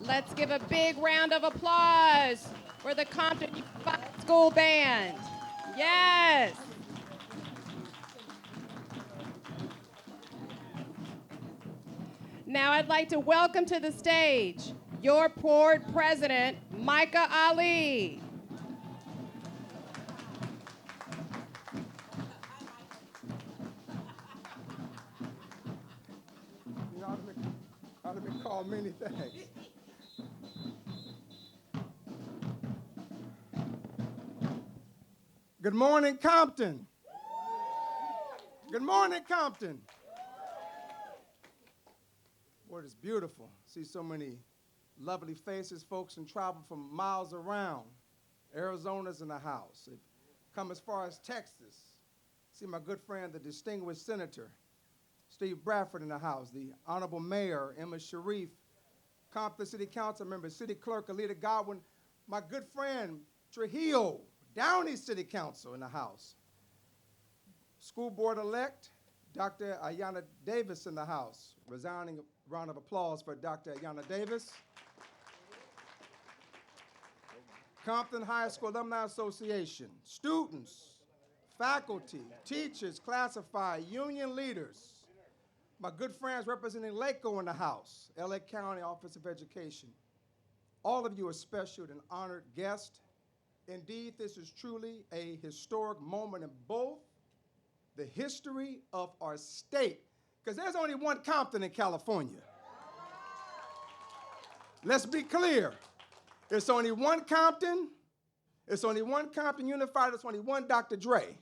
Let's give a big round of applause for the Compton Unified School Band. Yes. Now I'd like to welcome to the stage your board president, Micah Ali. You know, ought to be called many things. Good morning, Compton. Good morning, Compton. Boy, it's beautiful. See so many lovely faces, folks and travel from miles around. Arizona's in the house. They've come as far as Texas. See my good friend, the distinguished Senator Steve Bradford in the house, the Honorable Mayor Emma Sharif, Compton City Council member, City Clerk Alita Godwin, my good friend Trujillo, Downey City Council in the house. School Board-elect Dr. Ayanna Davis in the house. Resounding round of applause for Dr. Ayanna Davis. Compton High School Alumni Association, students, faculty, teachers, classified, union leaders. My good friends representing LACO in the house, LA County Office of Education. All of you are special and honored guests. Indeed, this is truly a historic moment in both the history of our state, because there's only one Compton in California. Let's be clear. It's only one Compton. It's only one Compton Unified. It's only one Dr. Dre. That's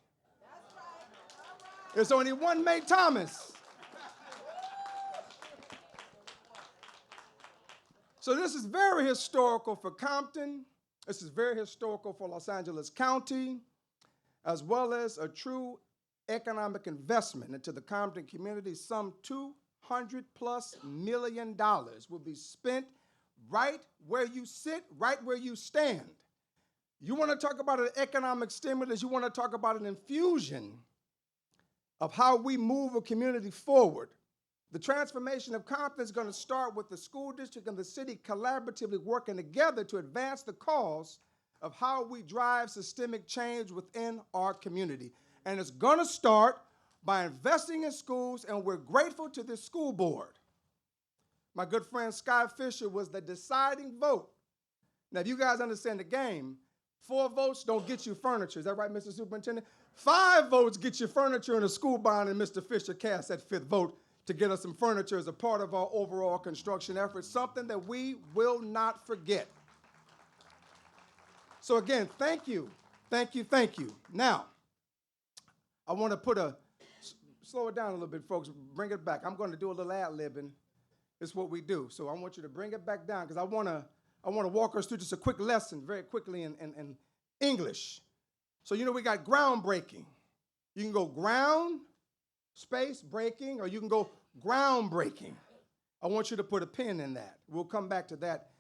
right. It's only one May Thomas. So this is very historical for Compton. This is very historical for Los Angeles County, as well as a true economic investment into the Compton community. Some $200+ million will be spent right where you sit, right where you stand. You want to talk about an economic stimulus, you want to talk about an infusion of how we move a community forward. The transformation of Compton is going to start with the school district and the city collaboratively working together to advance the cause of how we drive systemic change within our community. And it's going to start by investing in schools, and we're grateful to this school board. My good friend Sky Fisher was the deciding vote. Now, if you guys understand the game, 4 votes don't get you furniture. Is that right, Mr. Superintendent? 5 votes get you furniture and a school bond, and Mr. Fisher cast that 5th vote to get us some furniture as a part of our overall construction effort, something that we will not forget. So again, thank you, thank you, thank you. Now, I want to slow it down a little bit, folks, bring it back. I'm going to do a little ad-libbing. It's what we do. So I want you to bring it back down, because I want to walk us through just a quick lesson very quickly in English. So you know we got groundbreaking. You can go ground, space, breaking, or you can go groundbreaking. I want you to put a pin in that. We'll come back to that,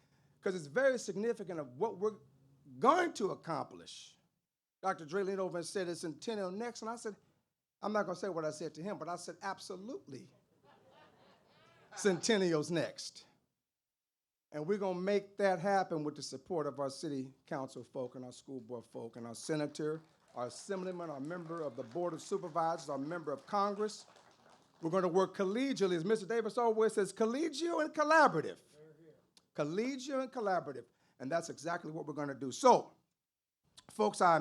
because it's very significant of what we're going to accomplish. Dr. Dre leaned over and said, it's centennial next, and I said, I'm not going to say what I said to him, but I said, absolutely. Centennial's next. And we're going to make that happen with the support of our city council folk and our school board folk and our senator, our assemblyman, our member of the board of supervisors, our member of Congress. We're going to work collegially, as Mr. Davis always says, collegial and collaborative. Collegial and collaborative. And that's exactly what we're going to do. So, folks, I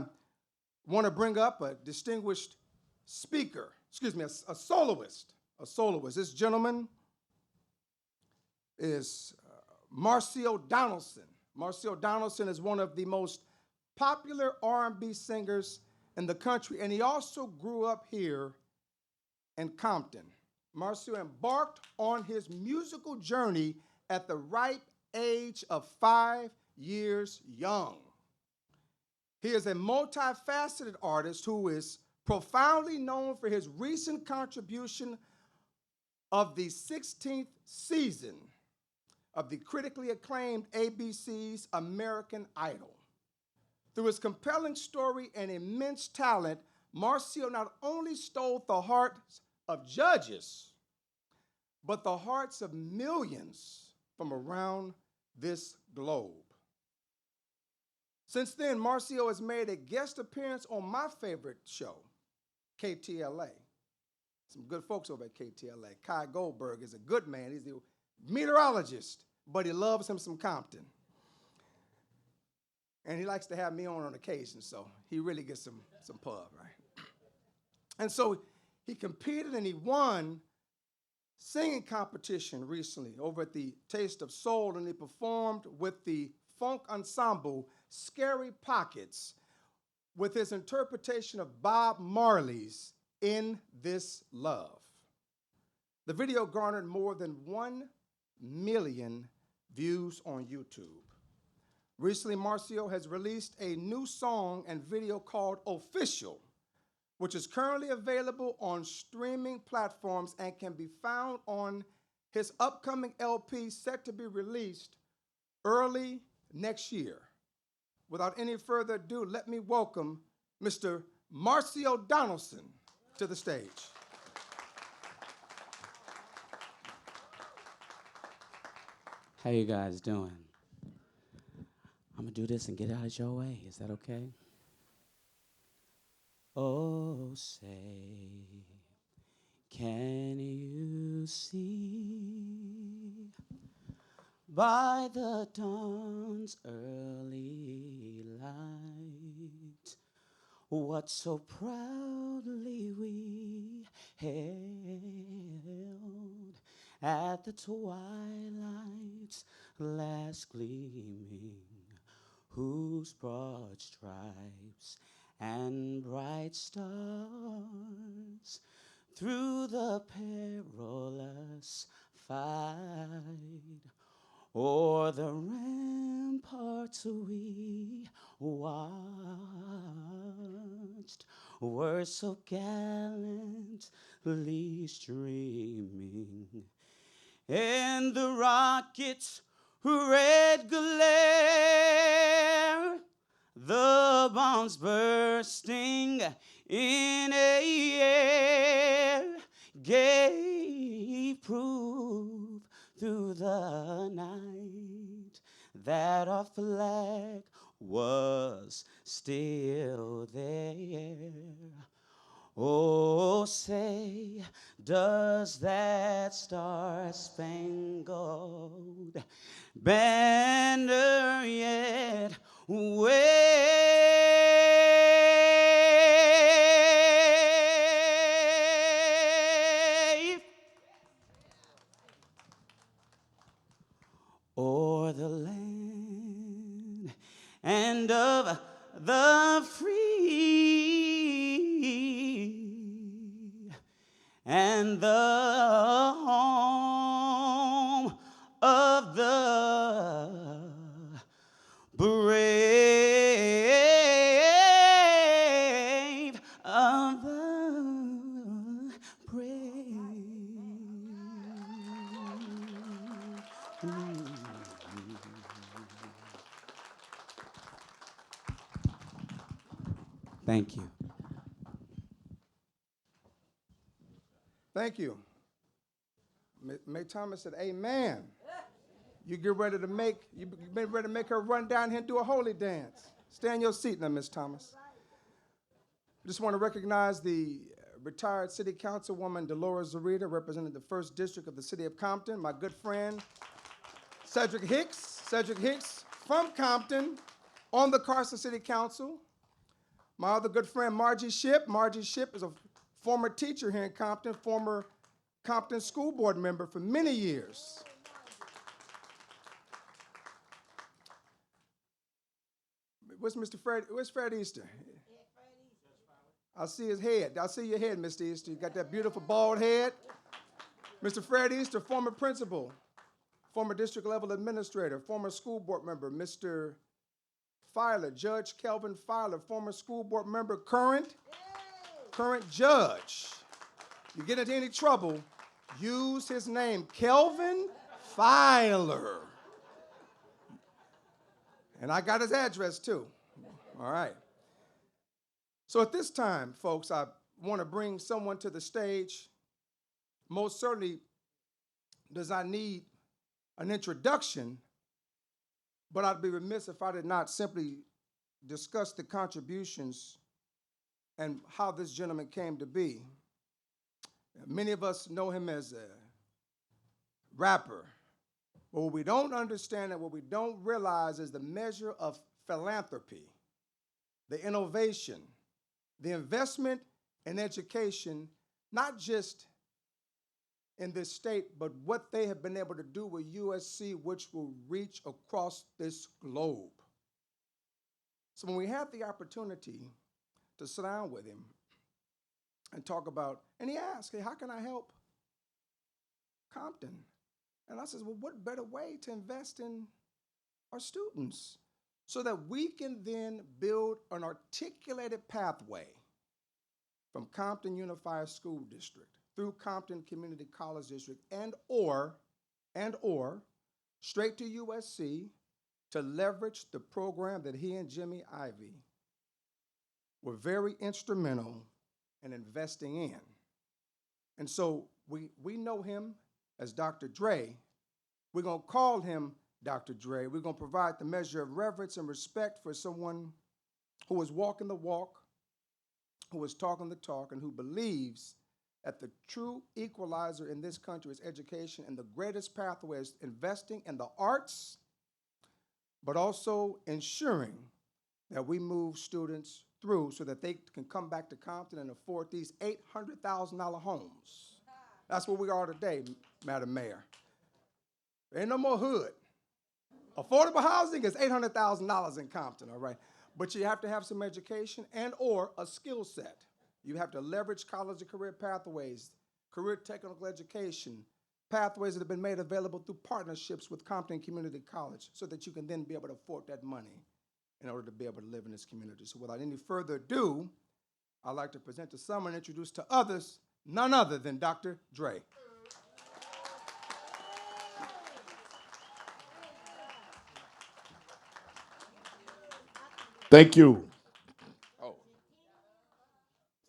want to bring up a distinguished speaker, a soloist. This gentleman is Marcio Donaldson. Marcio Donaldson is one of the most popular R&B singers in the country, and he also grew up here in Compton. Marcio embarked on his musical journey at the ripe age of 5 years young. He is a multifaceted artist who is profoundly known for his recent contribution of the 16th season of the critically acclaimed ABC's American Idol. Through his compelling story and immense talent, Marcio not only stole the hearts of judges, but the hearts of millions from around this globe. Since then, Marcio has made a guest appearance on my favorite show, KTLA. Some good folks over at KTLA. Kai Goldberg is a good man. He's the meteorologist, but he loves him some Compton. And he likes to have me on occasion, so he really gets some pub, right? And so he competed and he won singing competition recently over at the Taste of Soul, and he performed with the funk ensemble Scary Pockets with his interpretation of Bob Marley's In This Love. The video garnered more than 1 million views on YouTube. Recently, Marcio has released a new song and video called Official, which is currently available on streaming platforms and can be found on his upcoming LP set to be released early next year. Without any further ado, let me welcome Mr. Marcio Donaldson to the stage. How you guys doing? I'm gonna do this and get out of your way. Is that okay? Oh, say, can you see by the dawn's early light what so proudly we held at the twilight's last gleaming, whose broad stripes and bright stars through the perilous fight o'er the ramparts we watched were so gallantly streaming, and the rocket's red glare, the bombs bursting in air, gave proof through the night that our flag was still there. Oh, say, does that star-spangled banner yet wave o'er the land and of the free and the home of the brave, of the brave. Thank you. Thank you. May Thomas said, amen. You get ready to make, you been ready to make her run down here and do a holy dance. Stay in your seat now, Miss Thomas. I just want to recognize the retired city councilwoman Dolores Zarita, representing the 1st District of the city of Compton, my good friend Cedric Hicks from Compton on the Carson City Council. My other good friend Margie Shipp. Margie Shipp is a former teacher here in Compton, former Compton school board member for many years. Where's Fred Easter? I see his head. I see your head, Mr. Easter. You got that beautiful bald head. Mr. Fred Easter, former principal, former district level administrator, former school board member. Mr. Filer, Judge Kelvin Filer, former school board member, current judge. You get into any trouble, use his name, Kelvin Filer. And I got his address too. All right. So at this time, folks, I want to bring someone to the stage. Most certainly does I need an introduction, But I'd be remiss if I did not simply discuss the contributions and how this gentleman came to be. Many of us know him as a rapper. But what we don't understand and what we don't realize is the measure of philanthropy, the innovation, the investment in education, not just in this state, but what they have been able to do with USC, which will reach across this globe. So when we had the opportunity to sit down with him and talk about, and he asked, hey, how can I help Compton? And I said, well, what better way to invest in our students so that we can then build an articulated pathway from Compton Unified School District through Compton Community College District and or straight to USC to leverage the program that he and Jimmy Ivey were very instrumental in investing in. And so we know him as Dr. Dre. We're going to call him Dr. Dre. We're going to provide the measure of reverence and respect for someone who is walking the walk, who is talking the talk, and who believes that the true equalizer in this country is education, and the greatest pathway is investing in the arts, but also ensuring that we move students through so that they can come back to Compton and afford these $800,000 homes. That's where we are today, Madam Mayor. There ain't no more hood. Affordable housing is $800,000 in Compton, all right? But you have to have some education and or a skill set. You have to leverage college and career pathways, career technical education, pathways that have been made available through partnerships with Compton Community College so that you can then be able to afford that money in order to be able to live in this community. So without any further ado, I'd like to present to some and introduce to others none other than Dr. Dre. Thank you. Oh,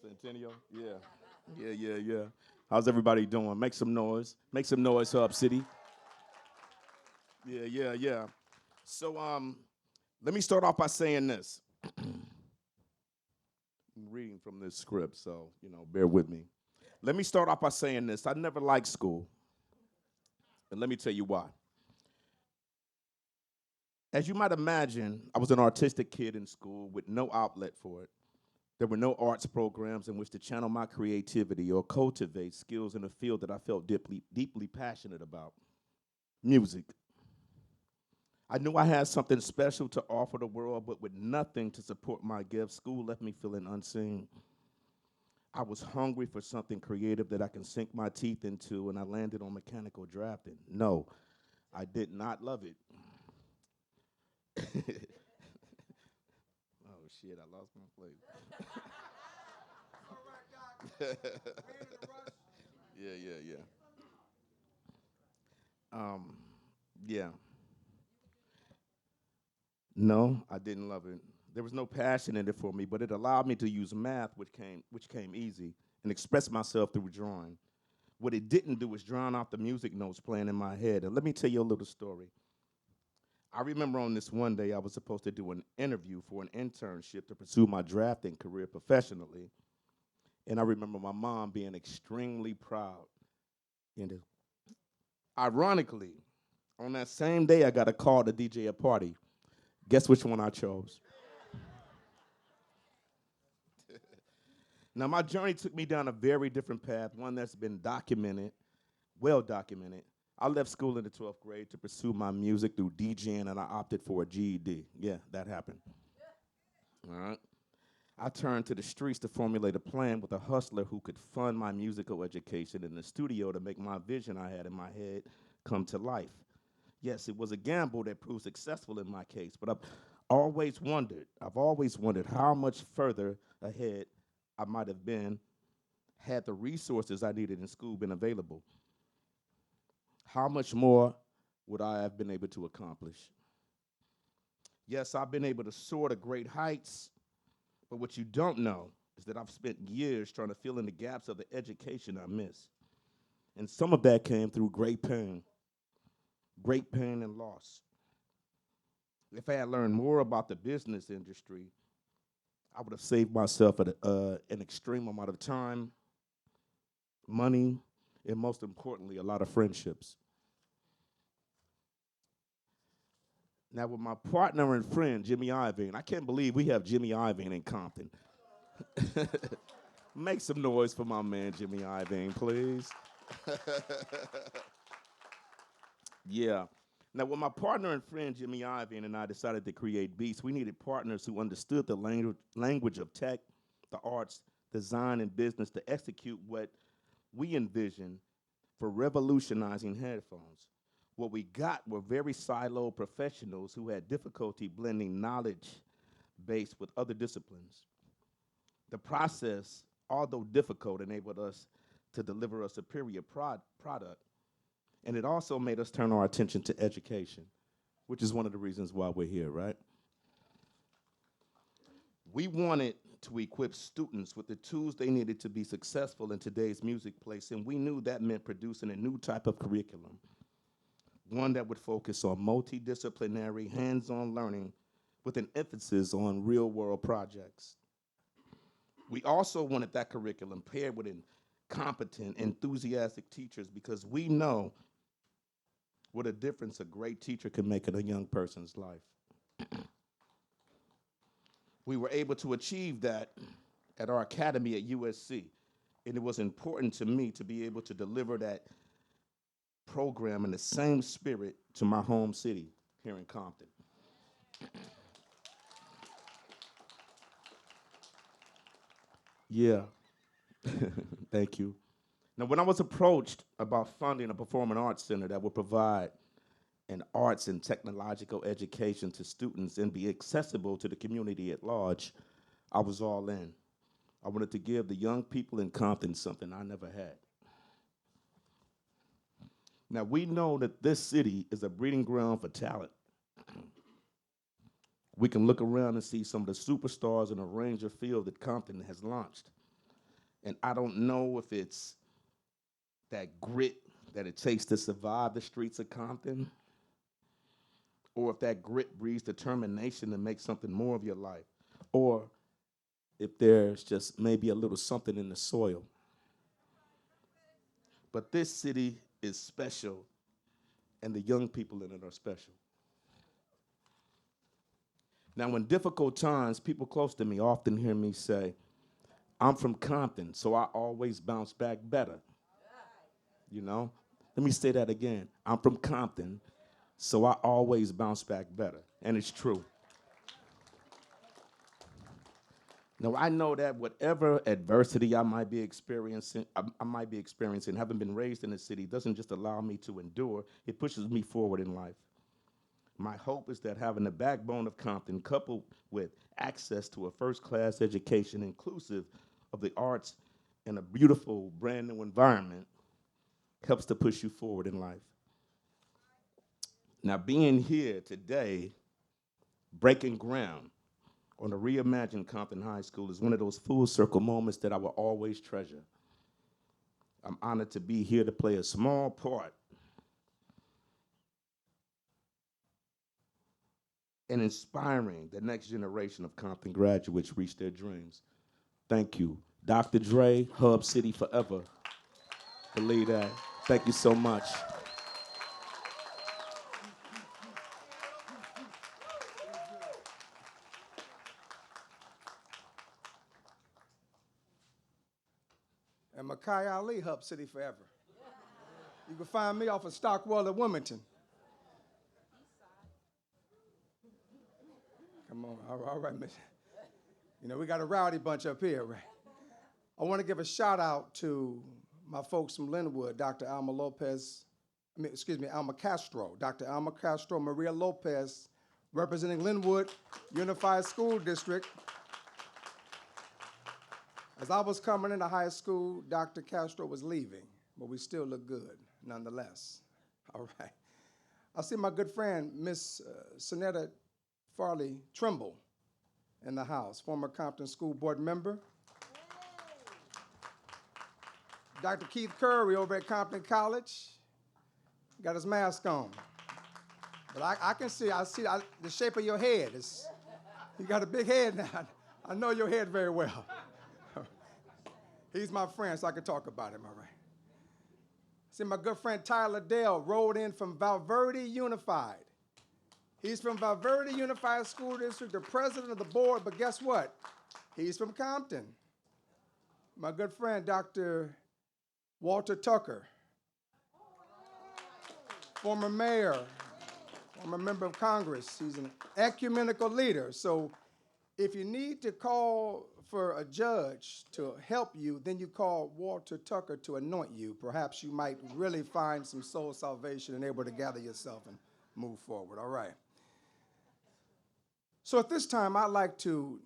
Centennial? Yeah. How's everybody doing? Make some noise. Make some noise, Hub City. Yeah. So, let me start off by saying this. I'm reading from this script, so, bear with me. Let me start off by saying this. I never liked school. And let me tell you why. As you might imagine, I was an artistic kid in school with no outlet for it. There were no arts programs in which to channel my creativity or cultivate skills in a field that I felt deeply passionate about, music. I knew I had something special to offer the world, but with nothing to support my gift, school left me feeling unseen. I was hungry for something creative that I can sink my teeth into, and I landed on mechanical drafting. No, I did not love it. Oh, shit, I lost my place. Yeah. Um, yeah. No, I didn't love it. There was no passion in it for me, but it allowed me to use math, which came easy, and express myself through drawing. What it didn't do was drown out the music notes playing in my head. And let me tell you a little story. I remember on this one day I was supposed to do an interview for an internship to pursue my drafting career professionally. And I remember my mom being extremely proud. And ironically, on that same day I got a call to DJ a party. Guess which one I chose? Now, my journey took me down a very different path, one that's been documented, well documented. I left school in the 12th grade to pursue my music through DJing, and I opted for a GED. Yeah, that happened. All right. I turned to the streets to formulate a plan with a hustler who could fund my musical education in the studio to make my vision I had in my head come to life. Yes, it was a gamble that proved successful in my case, but I've always wondered how much further ahead I might have been had the resources I needed in school been available. How much more would I have been able to accomplish? Yes, I've been able to soar to great heights, but what you don't know is that I've spent years trying to fill in the gaps of the education I missed. And some of that came through great pain and loss. If I had learned more about the business industry, I would have saved myself an extreme amount of time, money, and most importantly, a lot of friendships. Now, with my partner and friend, Jimmy Iovine, I can't believe we have Jimmy Iovine in Compton. Make some noise for my man, Jimmy Iovine, please. Yeah. Now, when my partner and friend Jimmy Iovine and I decided to create Beats, we needed partners who understood the language of tech, the arts, design, and business to execute what we envisioned for revolutionizing headphones. What we got were very siloed professionals who had difficulty blending knowledge base with other disciplines. The process, although difficult, enabled us to deliver a superior product, and it also made us turn our attention to education, which is one of the reasons why we're here, right? We wanted to equip students with the tools they needed to be successful in today's music place, and we knew that meant producing a new type of curriculum, one that would focus on multidisciplinary, hands-on learning with an emphasis on real-world projects. We also wanted that curriculum paired with competent, enthusiastic teachers because we know what a difference a great teacher can make in a young person's life. We were able to achieve that at our academy at USC, and it was important to me to be able to deliver that program in the same spirit to my home city here in Compton. Yeah, thank you. Now, when I was approached about funding a performing arts center that would provide an arts and technological education to students and be accessible to the community at large, I was all in. I wanted to give the young people in Compton something I never had. Now, we know that this city is a breeding ground for talent. We can look around and see some of the superstars in a range of fields that Compton has launched. And I don't know if it's that grit that it takes to survive the streets of Compton, or if that grit breeds determination to make something more of your life, or if there's just maybe a little something in the soil. But this city is special, and the young people in it are special. Now, in difficult times, people close to me often hear me say, I'm from Compton, so I always bounce back better. You know? Let me say that again. I'm from Compton, so I always bounce back better. And it's true. Now, I know that whatever adversity I might be experiencing, having been raised in the city, doesn't just allow me to endure, it pushes me forward in life. My hope is that having the backbone of Compton coupled with access to a first-class education inclusive of the arts and a beautiful brand new environment helps to push you forward in life. Now, being here today, breaking ground on a reimagined Compton High School is one of those full circle moments that I will always treasure. I'm honored to be here to play a small part in inspiring the next generation of Compton graduates reach their dreams. Thank you. Dr. Dre, Hub City Forever. Believe that. Thank you so much. And Makai Ali, Hub City Forever. You can find me off of Stockwell at Wilmington. Come on, all right, miss. You know, we got a rowdy bunch up here, right? I want to give a shout out to my folks from Linwood, Dr. Alma Castro, Dr. Alma Castro, Maria Lopez, representing Linwood Unified School District. As I was coming into high school, Dr. Castro was leaving, but we still look good, nonetheless. All right. I see my good friend, Miss Sonetta Farley Trimble in the house, former Compton School Board member. Dr. Keith Curry over at Compton College, got his mask on. But I can see, the shape of your head. You got a big head now. I know your head very well. He's my friend, so I can talk about him, all right. See, my good friend Tyler Dale rolled in from Valverde Unified. He's from Valverde Unified School District, the president of the board, but guess what? He's from Compton. My good friend, Dr. Walter Tucker, former mayor, former member of Congress. He's an ecumenical leader. So if you need to call for a judge to help you, then you call Walter Tucker to anoint you. Perhaps you might really find some soul salvation and able to gather yourself and move forward. All right. So at this time, I'd like to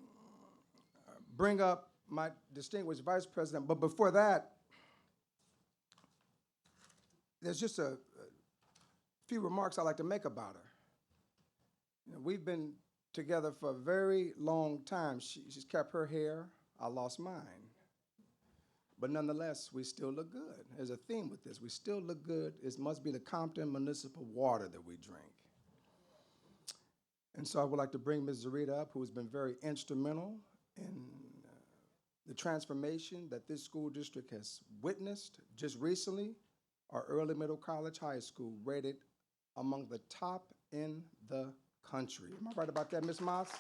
bring up my distinguished vice president. But before that, there's just a few remarks I'd like to make about her. You know, we've been together for a very long time. She's kept her hair. I lost mine. But nonetheless, we still look good. There's a theme with this. We still look good. It must be the Compton municipal water that we drink. And so I would like to bring Ms. Zarita up, who has been very instrumental in the transformation that this school district has witnessed. Just recently, our early middle college high school rated among the top in the country. Am I right about that, Ms. Moss?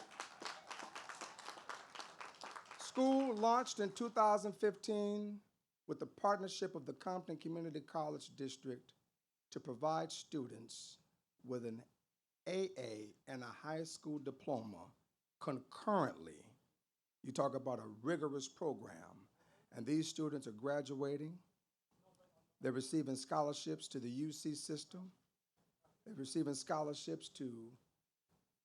School launched in 2015 with the partnership of the Compton Community College District to provide students with an AA and a high school diploma concurrently. You talk about a rigorous program, and these students are graduating. They're receiving scholarships to the UC system. They're receiving scholarships to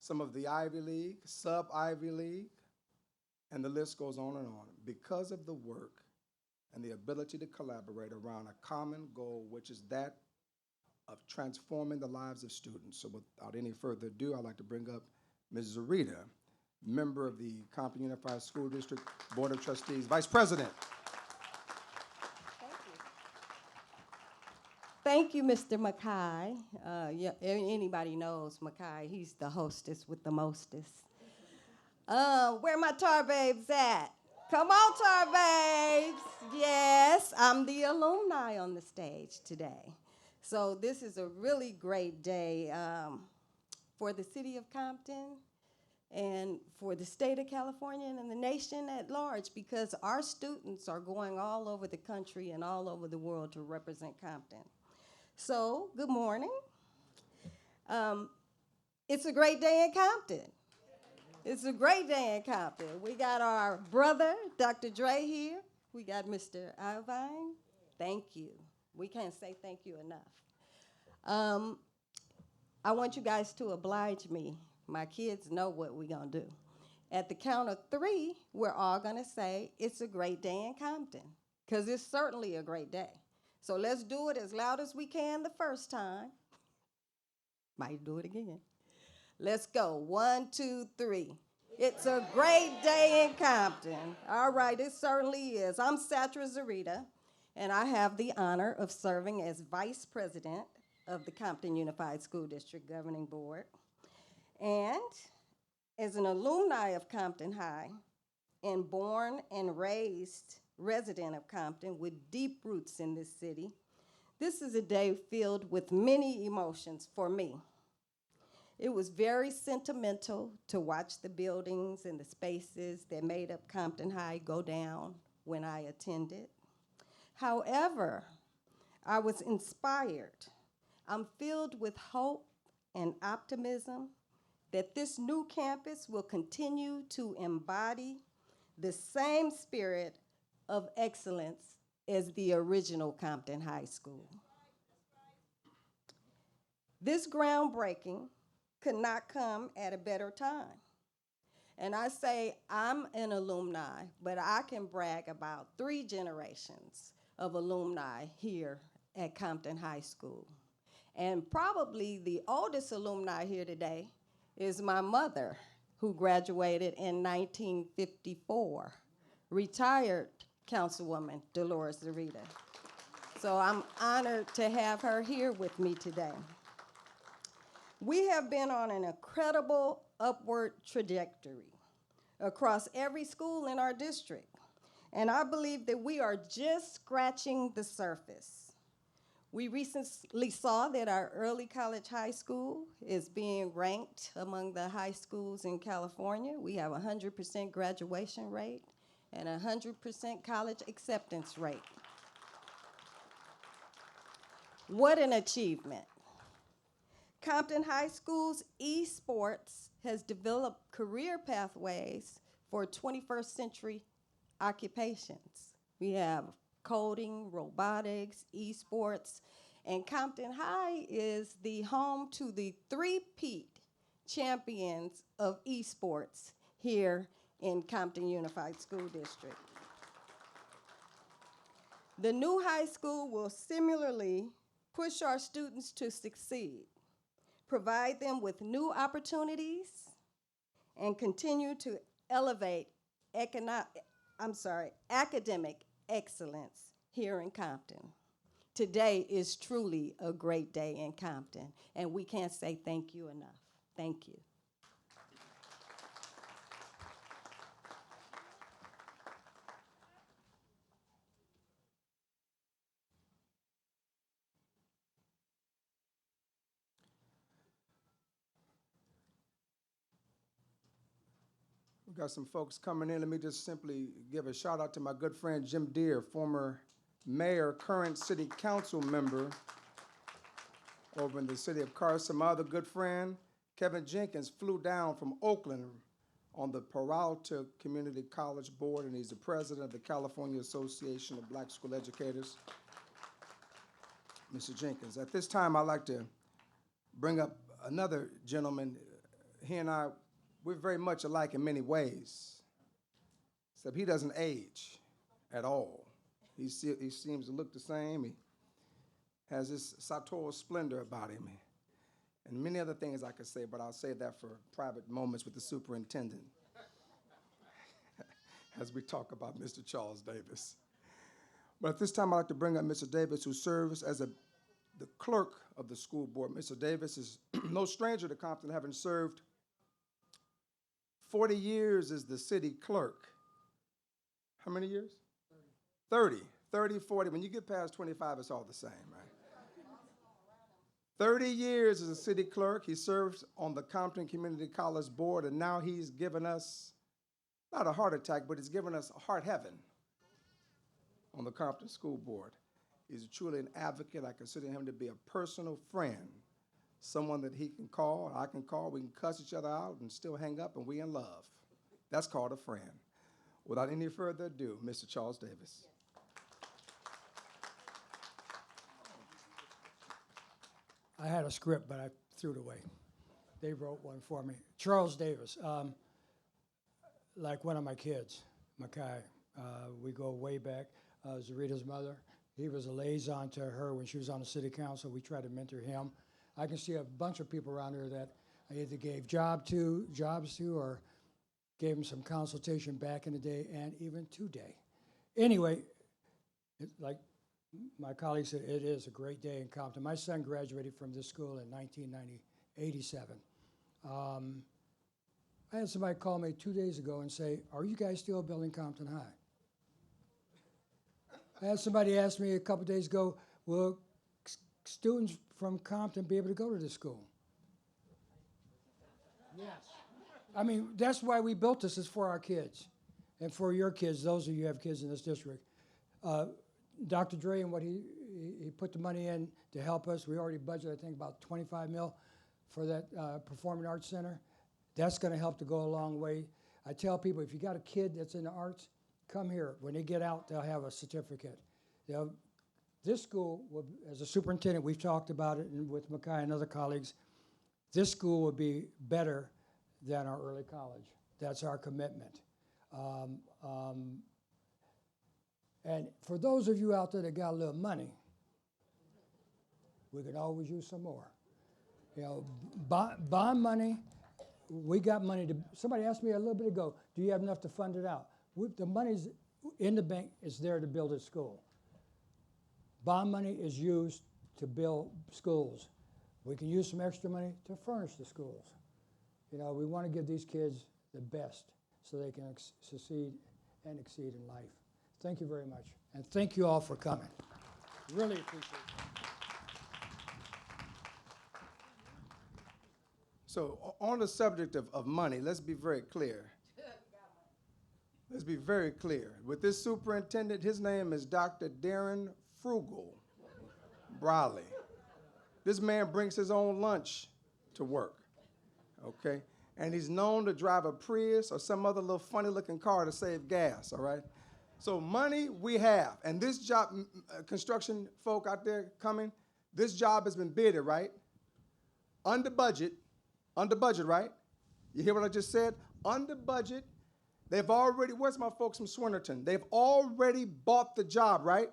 some of the Ivy League, sub-Ivy League, and the list goes on and on because of the work and the ability to collaborate around a common goal, which is that of transforming the lives of students. So without any further ado, I'd like to bring up Ms. Zarita, member of the Compton Unified School District Board of Trustees, Vice President. Thank you, Mr. Mackay. Yeah, anybody knows Mackay, he's the hostess with the mostest. Where my tar babes at? Come on, tar babes. Yes, I'm the alumni on the stage today. So this is a really great day for the city of Compton and for the state of California and the nation at large, because our students are going all over the country and all over the world to represent Compton. So, good morning. It's a great day in Compton. It's a great day in Compton. We got our brother, Dr. Dre, here. We got Mr. Irvine. Thank you. We can't say thank you enough. I want you guys to oblige me. My kids know what we're going to do. At the count of 3, we're all going to say, it's a great day in Compton, because it's certainly a great day. So let's do it as loud as we can the first time. Might do it again. Let's go. 1, 2, 3. It's a great day in Compton. All right, it certainly is. I'm Satra Zarita, and I have the honor of serving as Vice President of the Compton Unified School District Governing Board. And as an alumni of Compton High and born and raised resident of Compton with deep roots in this city, this is a day filled with many emotions for me. It was very sentimental to watch the buildings and the spaces that made up Compton High go down when I attended. However, I was inspired. I'm filled with hope and optimism that this new campus will continue to embody the same spirit of excellence as the original Compton High School. This groundbreaking could not come at a better time. And I say I'm an alumni, but I can brag about 3 generations of alumni here at Compton High School. And probably the oldest alumni here today is my mother, who graduated in 1954, retired Councilwoman Dolores Zarita. So I'm honored to have her here with me today. We have been on an incredible upward trajectory across every school in our district, and I believe that we are just scratching the surface. We recently saw that our early college high school is being ranked among the high schools in California. We have a 100% graduation rate and a 100% college acceptance rate. What an achievement. Compton High School's esports has developed career pathways for 21st century occupations. We have coding, robotics, esports, and Compton High is the home to the three-peat champions of esports here in Compton Unified School District. The new high school will similarly push our students to succeed, provide them with new opportunities, and continue to elevate academic excellence here in Compton. Today is truly a great day in Compton, and we can't say thank you enough. Thank you. We've got some folks coming in. Let me just simply give a shout out to my good friend Jim Deere, former mayor, current city council member over in the city of Carson. My other good friend, Kevin Jenkins, flew down from Oakland on the Peralta Community College Board, and he's the president of the California Association of Black School Educators. Mr. Jenkins. At this time, I'd like to bring up another gentleman. He and I, we're very much alike in many ways, except he doesn't age at all. He seems to look the same. He has this sartorial splendor about him, and many other things I could say, but I'll save that for private moments with the superintendent as we talk about Mr. Charles Davis. But at this time, I'd like to bring up Mr. Davis, who serves as the clerk of the school board. Mr. Davis is no stranger to Compton, having served 40 years as the city clerk. How many years? 30. 40. When you get past 25, it's all the same, right? 30 years as a city clerk. He serves on the Compton Community College Board, and now he's given us, not a heart attack, but he's given us a heart heaven on the Compton School Board. He's truly an advocate. I consider him to be a personal friend, someone that he can call, I can call, we can cuss each other out and still hang up and we in love. That's called a friend. Without any further ado, Mr. Charles Davis. I had a script, but I threw it away. They wrote one for me. Charles Davis, like one of my kids, Makai. We go way back. Zarita's mother. He was a liaison to her when she was on the city council. We tried to mentor him. I can see a bunch of people around here that I either gave jobs to, or gave them some consultation back in the day, and even today. Anyway, like my colleague said, it is a great day in Compton. My son graduated from this school in 1987. I had somebody call me 2 days ago and say, "Are you guys still building Compton High?" I had somebody ask me a couple days ago, "Will students from Compton be able to go to this school?" Yes. I mean, that's why we built this, is for our kids and for your kids, those of you who have kids in this district. Dr. Dre and what he put the money in to help us. We already budgeted, I think, about 25 mil for that Performing Arts Center. That's going to help to go a long way. I tell people, if you got a kid that's in the arts, come here. When they get out, they'll have a certificate. This school, as a superintendent, we've talked about it, and with Makai and other colleagues, this school will be better than our early college. That's our commitment. And for those of you out there that got a little money, we could always use some more. Bond money, we got money to, somebody asked me a little bit ago, do you have enough to fund it out? The money's in the bank, is there to build a school. Bond money is used to build schools. We can use some extra money to furnish the schools. You know, we want to give these kids the best so they can succeed and exceed in life. Thank you very much. And thank you all for coming. Really appreciate it. So on the subject of money, let's be very clear. Let's be very clear. With this superintendent, his name is Dr. Darren Frugal Briley. This man brings his own lunch to work, okay? And he's known to drive a Prius or some other little funny-looking car to save gas, all right? So money we have, and this job, construction folk out there coming, this job has been bidded, right? Under budget, right? You hear what I just said? Under budget. They've already, where's my folks from Swinnerton? They've already bought the job, right?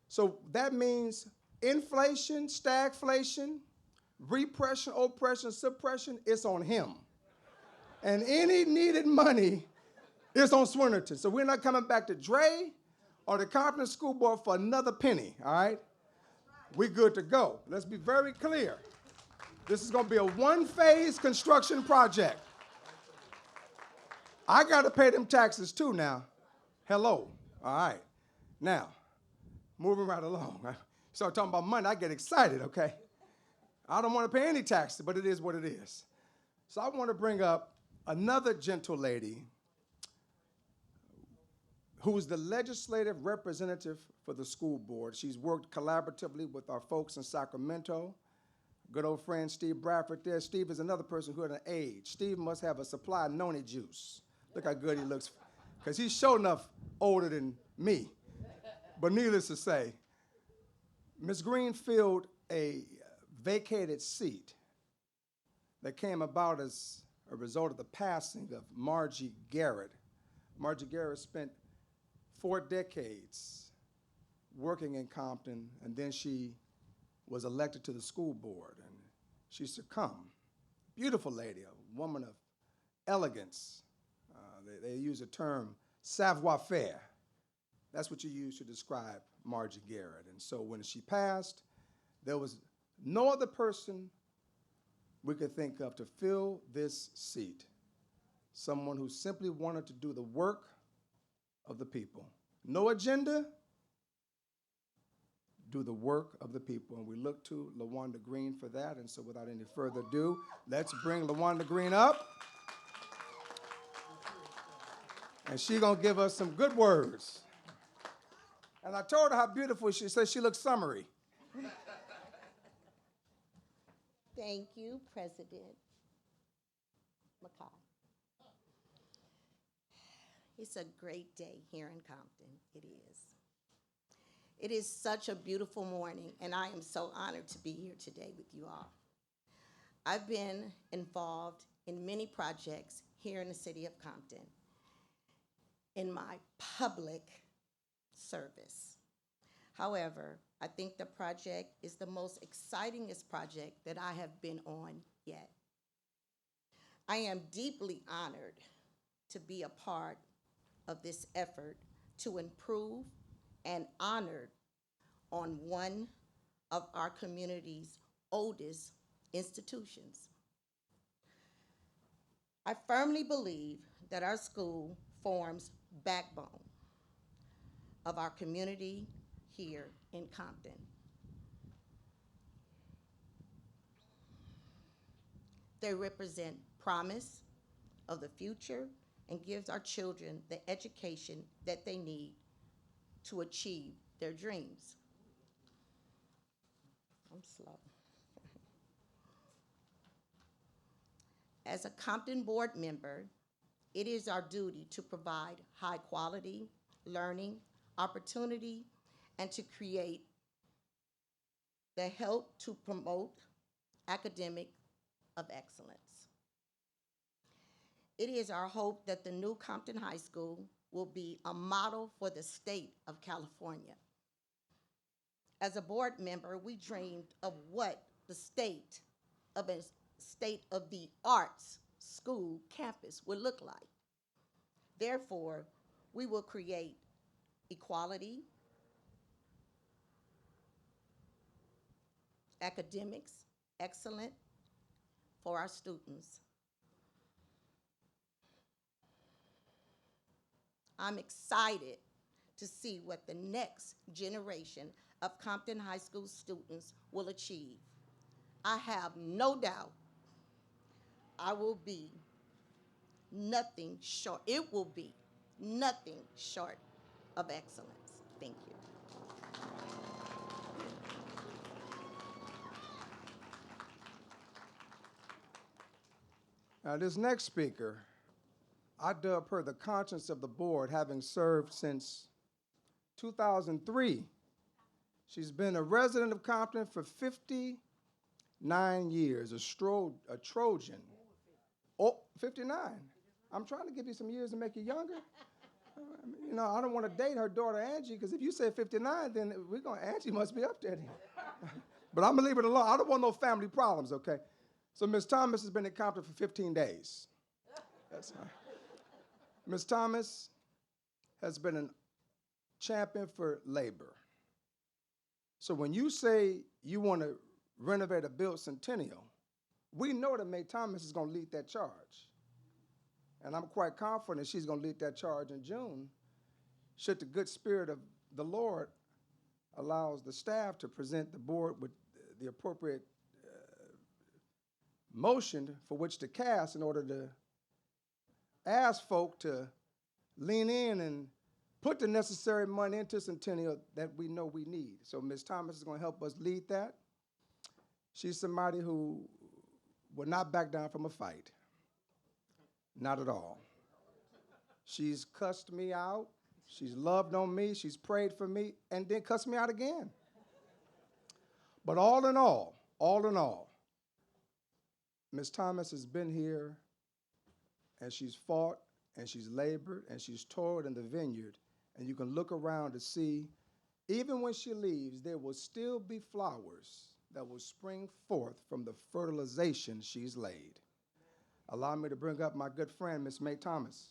So that means inflation, stagflation, repression, oppression, suppression, it's on him. And any needed money is on Swinnerton. So we're not coming back to Dre or the Compton School Board for another penny, all right? We're good to go. Let's be very clear. This is going to be a one-phase construction project. I got to pay them taxes too now. Hello. All right. Now, moving right along. Start talking about money, I get excited, okay? I don't want to pay any taxes, but it is what it is. So I want to bring up another gentle lady who's the legislative representative for the school board. She's worked collaboratively with our folks in Sacramento. Good old friend Steve Bradford there. Steve is another person who had an age. Steve must have a supply of noni juice. Look how good he looks, because he's sure enough older than me. But needless to say, Ms. Green filled a vacated seat that came about as a result of the passing of Margie Garrett. Margie Garrett spent 4 decades working in Compton, and then she was elected to the school board, and she succumbed. Beautiful lady, a woman of elegance. They use the term savoir-faire. That's what you use to describe Margie Garrett. And so when she passed, there was no other person we could think of to fill this seat. Someone who simply wanted to do the work of the people. No agenda, do the work of the people. And we look to LaWanda Green for that. And so without any further ado, let's bring LaWanda Green up. And she's gonna give us some good words. And I told her how beautiful she said she looks summery. Thank you, President McCall. It's a great day here in Compton. It is. It is such a beautiful morning, and I am so honored to be here today with you all. I've been involved in many projects here in the city of Compton in my public service. However, I think the project is the most excitingest project that I have been on yet. I am deeply honored to be a part of this effort to improve and honor on one of our community's oldest institutions. I firmly believe that our school forms backbone of our community here in Compton. They represent promise of the future and gives our children the education that they need to achieve their dreams. I'm slow. As a Compton board member, it is our duty to provide high quality learning, opportunity, and to create the help to promote academic of excellence. It is our hope that the new Compton High School will be a model for the state of California. As a board member, we dreamed of what the state of the arts school campus would look like. Therefore, we will create equality, academics, excellent for our students. I'm excited to see what the next generation of Compton High School students will achieve. I have no doubt I will be nothing short. It will be nothing short of excellence. Thank you. Now, this next speaker, I dub her the conscience of the board, having served since 2003. She's been a resident of Compton for 59 years, a Trojan. Oh, 59. I'm trying to give you some years to make you younger. You know, I don't want to date her daughter, Angie, because if you say 59, then Angie must be up there then. But I'm going to leave it alone. I don't want no family problems, okay? So Ms. Thomas has been in Compton for 15 days. That's right. Ms. Thomas has been a champion for labor. So when you say you want to renovate a built centennial, we know that May Thomas is going to lead that charge. And I'm quite confident she's going to lead that charge in June, should the good spirit of the Lord allows the staff to present the board with the appropriate motion for which to cast in order to ask folk to lean in and put the necessary money into Centennial that we know we need. So Ms. Thomas is going to help us lead that. She's somebody who will not back down from a fight. Not at all. She's cussed me out. She's loved on me. She's prayed for me, and then cussed me out again. But all in all, Ms. Thomas has been here, and she's fought, and she's labored, and she's toiled in the vineyard. And you can look around to see, even when she leaves, there will still be flowers that will spring forth from the fertilization she's laid. Allow me to bring up my good friend, Miss May Thomas.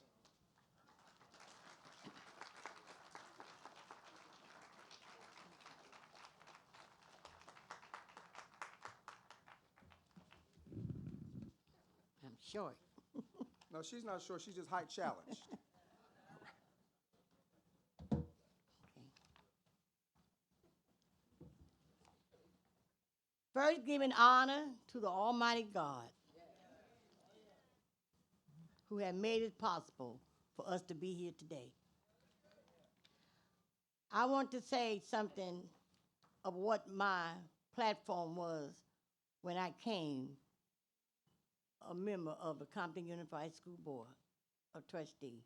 I'm short. No, she's not sure. She's just height challenged. First, giving honor to the Almighty God who has made it possible for us to be here today. I want to say something of what my platform was when I came a member of the Compton Unified School Board of Trustees.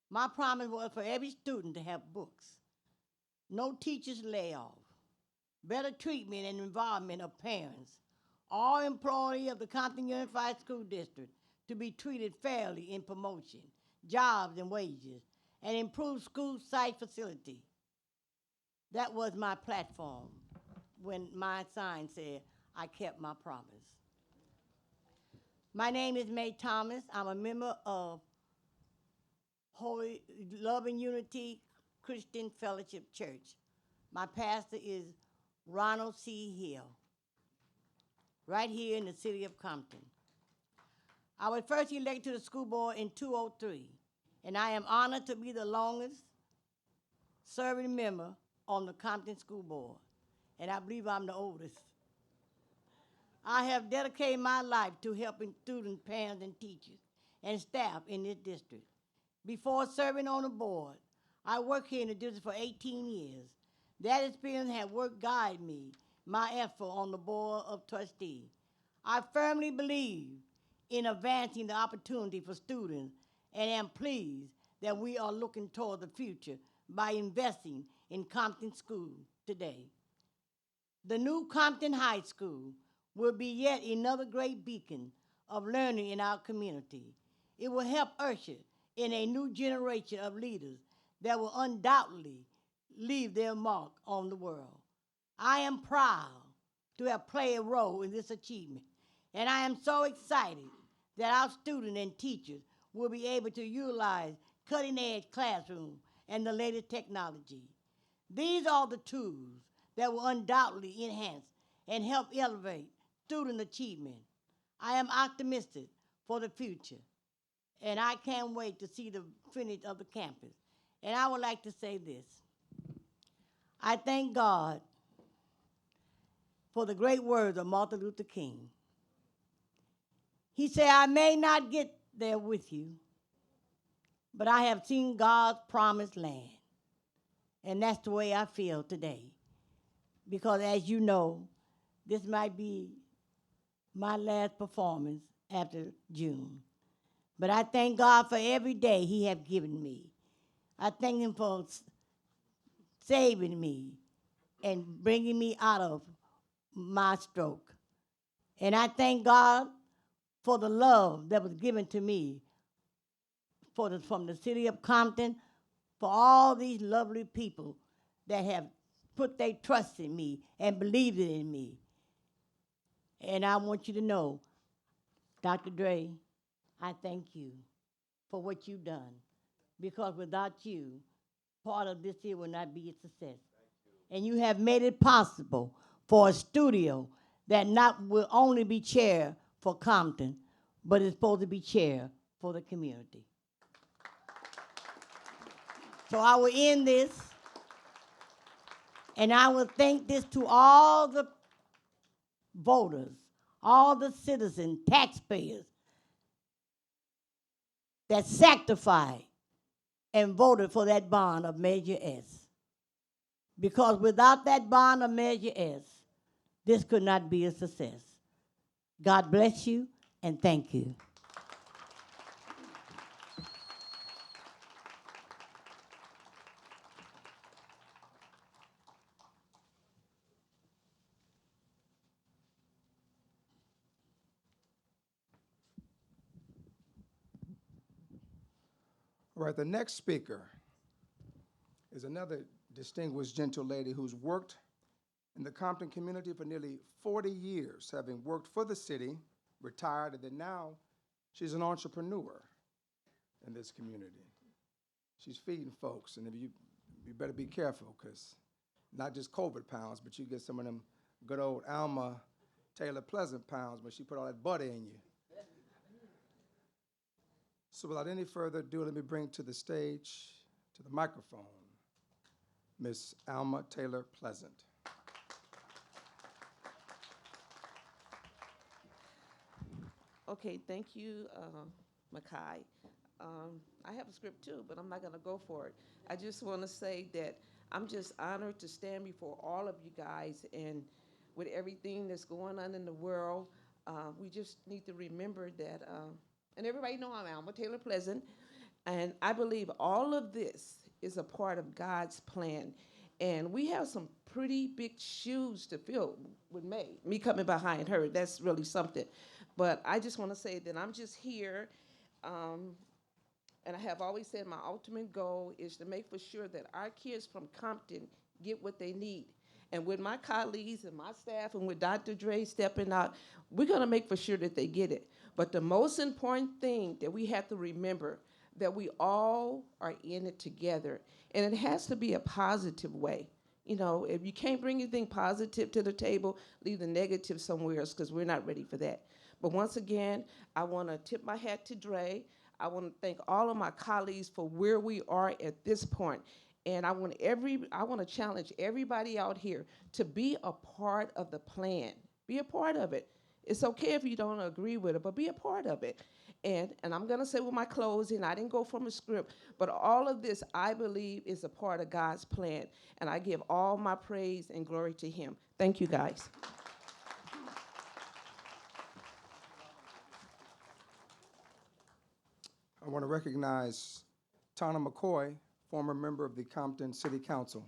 My promise was for every student to have books, no teachers layoff, better treatment and involvement of parents, all employees of the Compton Unified School District to be treated fairly in promotion, jobs and wages, and improved school site facility. That was my platform when my sign said, I kept my promise. My name is May Thomas. I'm a member of Holy Love and Unity Christian Fellowship Church. My pastor is Ronald C. Hill, right here in the city of Compton. I was first elected to the school board in 2003, and I am honored to be the longest serving member on the Compton School Board, and I believe I'm the oldest. I have dedicated my life to helping students, parents, and teachers, and staff in this district. Before serving on the board, I worked here in the district for 18 years. That experience has worked guide me, my effort on the board of trustees. I firmly believe in advancing the opportunity for students and am pleased that we are looking toward the future by investing in Compton School today. The new Compton High School will be yet another great beacon of learning in our community. It will help usher in a new generation of leaders that will undoubtedly leave their mark on the world. I am proud to have played a role in this achievement, and I am so excited that our students and teachers will be able to utilize cutting-edge classrooms and the latest technology. These are the tools that will undoubtedly enhance and help elevate student achievement. I am optimistic for the future, and I can't wait to see the finish of the campus. And I would like to say this. I thank God for the great words of Martin Luther King. He said, I may not get there with you, but I have seen God's promised land. And that's the way I feel today. Because as you know, this might be my last performance after June. But I thank God for every day he has given me. I thank him for saving me and bringing me out of my stroke. And I thank God for the love that was given to me from the city of Compton, for all these lovely people that have put their trust in me and believed it in me. And I want you to know, Dr. Dre, I thank you for what you've done. Because without you, part of this year will not be a success. And you have made it possible for a studio that not will only be chair for Compton, but it's supposed to be chair for the community. So I will end this, and I will thank this to all the voters, all the citizens, taxpayers that sacrificed and voted for that bond of Measure S. Because without that bond of Measure S, this could not be a success. God bless you, and thank you. All right, the next speaker is another distinguished gentle lady who's worked in the Compton community for nearly 40 years, having worked for the city, retired, and then now she's an entrepreneur in this community. She's feeding folks, and you better be careful, because not just COVID pounds, but you get some of them good old Alma Taylor Pleasant pounds when she put all that butter in you. So without any further ado, let me bring to the stage, to the microphone, Miss Alma Taylor Pleasant. Okay, thank you, Makai. I have a script too, but I'm not going to go for it. I just want to say that I'm just honored to stand before all of you guys, and with everything that's going on in the world, we just need to remember that, and everybody know I'm Alma Taylor Pleasant, and I believe all of this is a part of God's plan. And we have some pretty big shoes to fill with May. Me coming behind her, that's really something. But I just want to say that I'm just here, and I have always said my ultimate goal is to make for sure that our kids from Compton get what they need. And with my colleagues and my staff and with Dr. Dre stepping out, we're going to make for sure that they get it. But the most important thing that we have to remember, that we all are in it together. And it has to be a positive way. You know, if you can't bring anything positive to the table, leave the negative somewhere else, because we're not ready for that. But once again, I want to tip my hat to Dre. I want to thank all of my colleagues for where we are at this point. And I want to challenge everybody out here to be a part of the plan. Be a part of it. It's okay if you don't agree with it, but be a part of it. And I'm going to say with my closing, I didn't go from a script, but all of this, I believe, is a part of God's plan. And I give all my praise and glory to him. Thank you, guys. I want to recognize Tana McCoy, former member of the Compton City Council.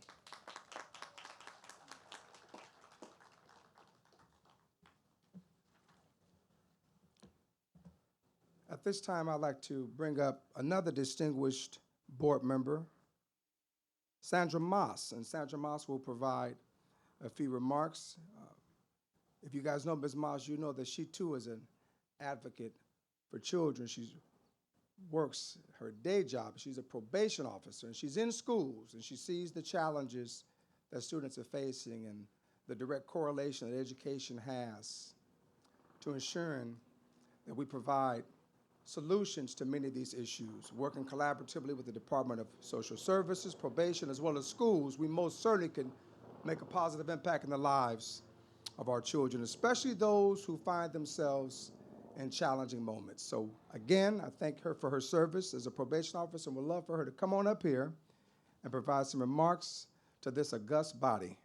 At this time, I'd like to bring up another distinguished board member, Sandra Moss. And Sandra Moss will provide a few remarks. If you guys know Ms. Moss, you know that she too is an advocate for children. She works her day job. She's a probation officer, and she's in schools, and she sees the challenges that students are facing and the direct correlation that education has to ensuring that we provide solutions to many of these issues. Working collaboratively with the Department of Social Services, probation, as well as schools, we most certainly can make a positive impact in the lives of our children, especially those who find themselves in challenging moments. So again, I thank her for her service as a probation officer and would love for her to come on up here and provide some remarks to this august body.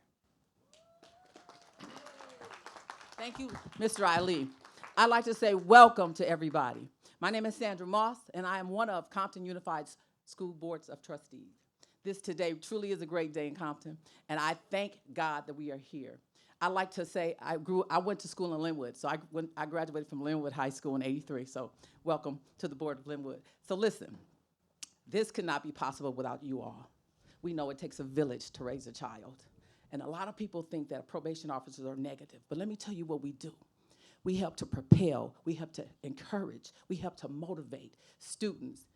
Thank you, Mr. Ali. I'd like to say welcome to everybody. My name is Sandra Moss, and I am one of Compton Unified's School Boards of Trustees. This today truly is a great day in Compton, and I thank God that we are here. I like to say I went to school in Linwood, so I graduated from Linwood High School in '83, so welcome to the Board of Linwood. So listen, this could not be possible without you all. We know it takes a village to raise a child, and a lot of people think that probation officers are negative, but let me tell you what we do. We help to propel, we help to encourage, we help to motivate students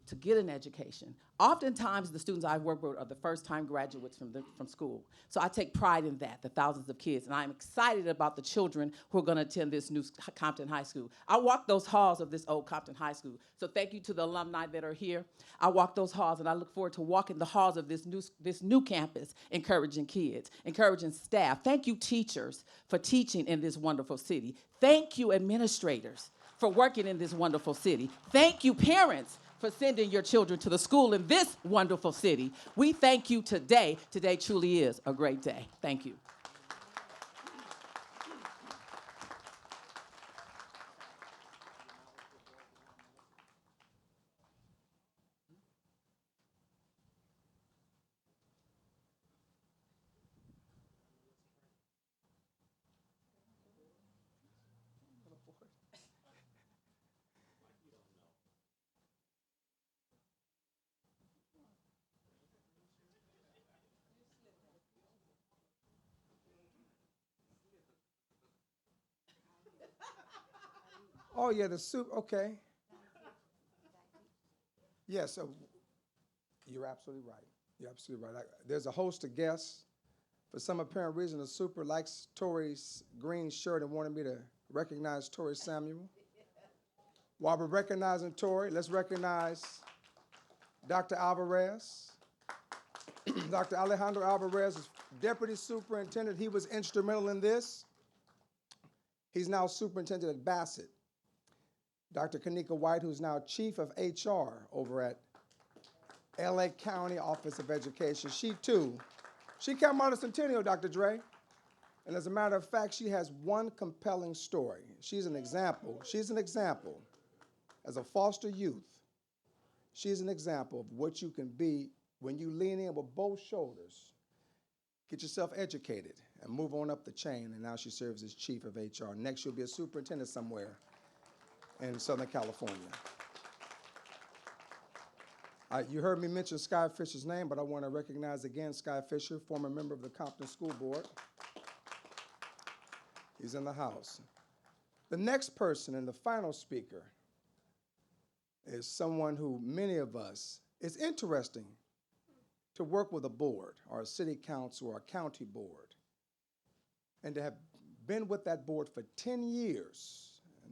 to get an education. Oftentimes, the students I work with are the first-time graduates from school. So I take pride in that, the thousands of kids, and I'm excited about the children who are gonna attend this new Compton High School. I walk those halls of this old Compton High School, so thank you to the alumni that are here. I walk those halls, and I look forward to walking the halls of this new campus, encouraging kids, encouraging staff. Thank you, teachers, for teaching in this wonderful city. Thank you, administrators, for working in this wonderful city. Thank you, parents, for sending your children to the school in this wonderful city. We thank you today. Today truly is a great day. Thank you. Oh yeah, the soup, okay. Yeah, so you're absolutely right. You're absolutely right. There's a host of guests. For some apparent reason, the super likes Tori's green shirt and wanted me to recognize Tori Samuel. While we're recognizing Tori, let's recognize Dr. Alvarez. Dr. Alejandro Alvarez is Deputy Superintendent. He was instrumental in this. He's now Superintendent at Bassett. Dr. Kanika White, who's now Chief of HR over at LA County Office of Education. She came out of Centennial, Dr. Dre. And as a matter of fact, she has one compelling story. She's an example. As a foster youth, she's an example of what you can be when you lean in with both shoulders, get yourself educated, and move on up the chain. And now she serves as Chief of HR. Next, she'll be a superintendent somewhere in Southern California. You heard me mention Sky Fisher's name, but I want to recognize again Sky Fisher, former member of the Compton School Board. He's in the house. The next person and the final speaker is someone who many of us, it's interesting to work with a board or a city council or a county board and to have been with that board for 10 years.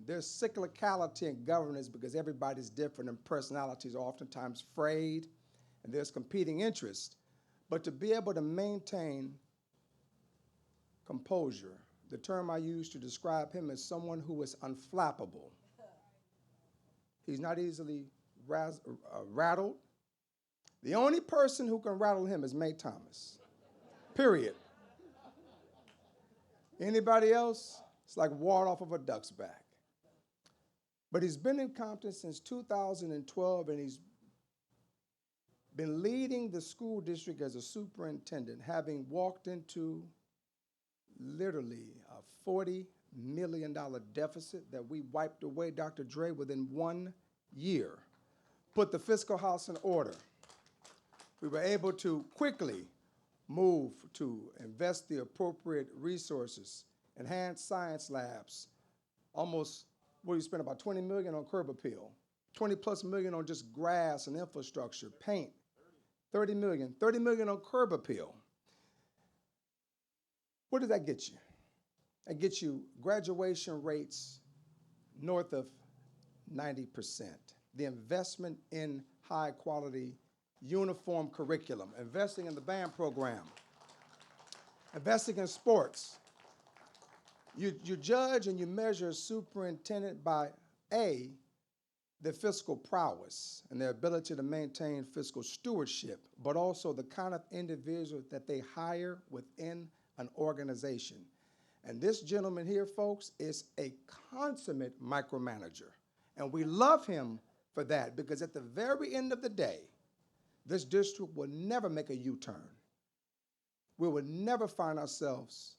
There's cyclicality in governance because everybody's different and personalities are oftentimes frayed and there's competing interests. But to be able to maintain composure, the term I use to describe him is someone who is unflappable. He's not easily rattled. The only person who can rattle him is May Thomas, period. Anybody else, it's like water off of a duck's back. But he's been in Compton since 2012, and he's been leading the school district as a superintendent, having walked into literally a $40 million deficit that we wiped away, Dr. Dre, within 1 year. Put the fiscal house in order. We were able to quickly move to invest the appropriate resources, enhance science labs, almost, we spent about $20 million on curb appeal, 20 plus million on just grass and infrastructure, paint, 30 million on curb appeal. What does that get you? That gets you graduation rates north of 90%. The investment in high quality uniform curriculum, investing in the band program, investing in sports. You judge and you measure a superintendent by A, their fiscal prowess and their ability to maintain fiscal stewardship, but also the kind of individual that they hire within an organization. And this gentleman here, folks, is a consummate micromanager. And we love him for that, because at the very end of the day, this district will never make a U-turn. We will never find ourselves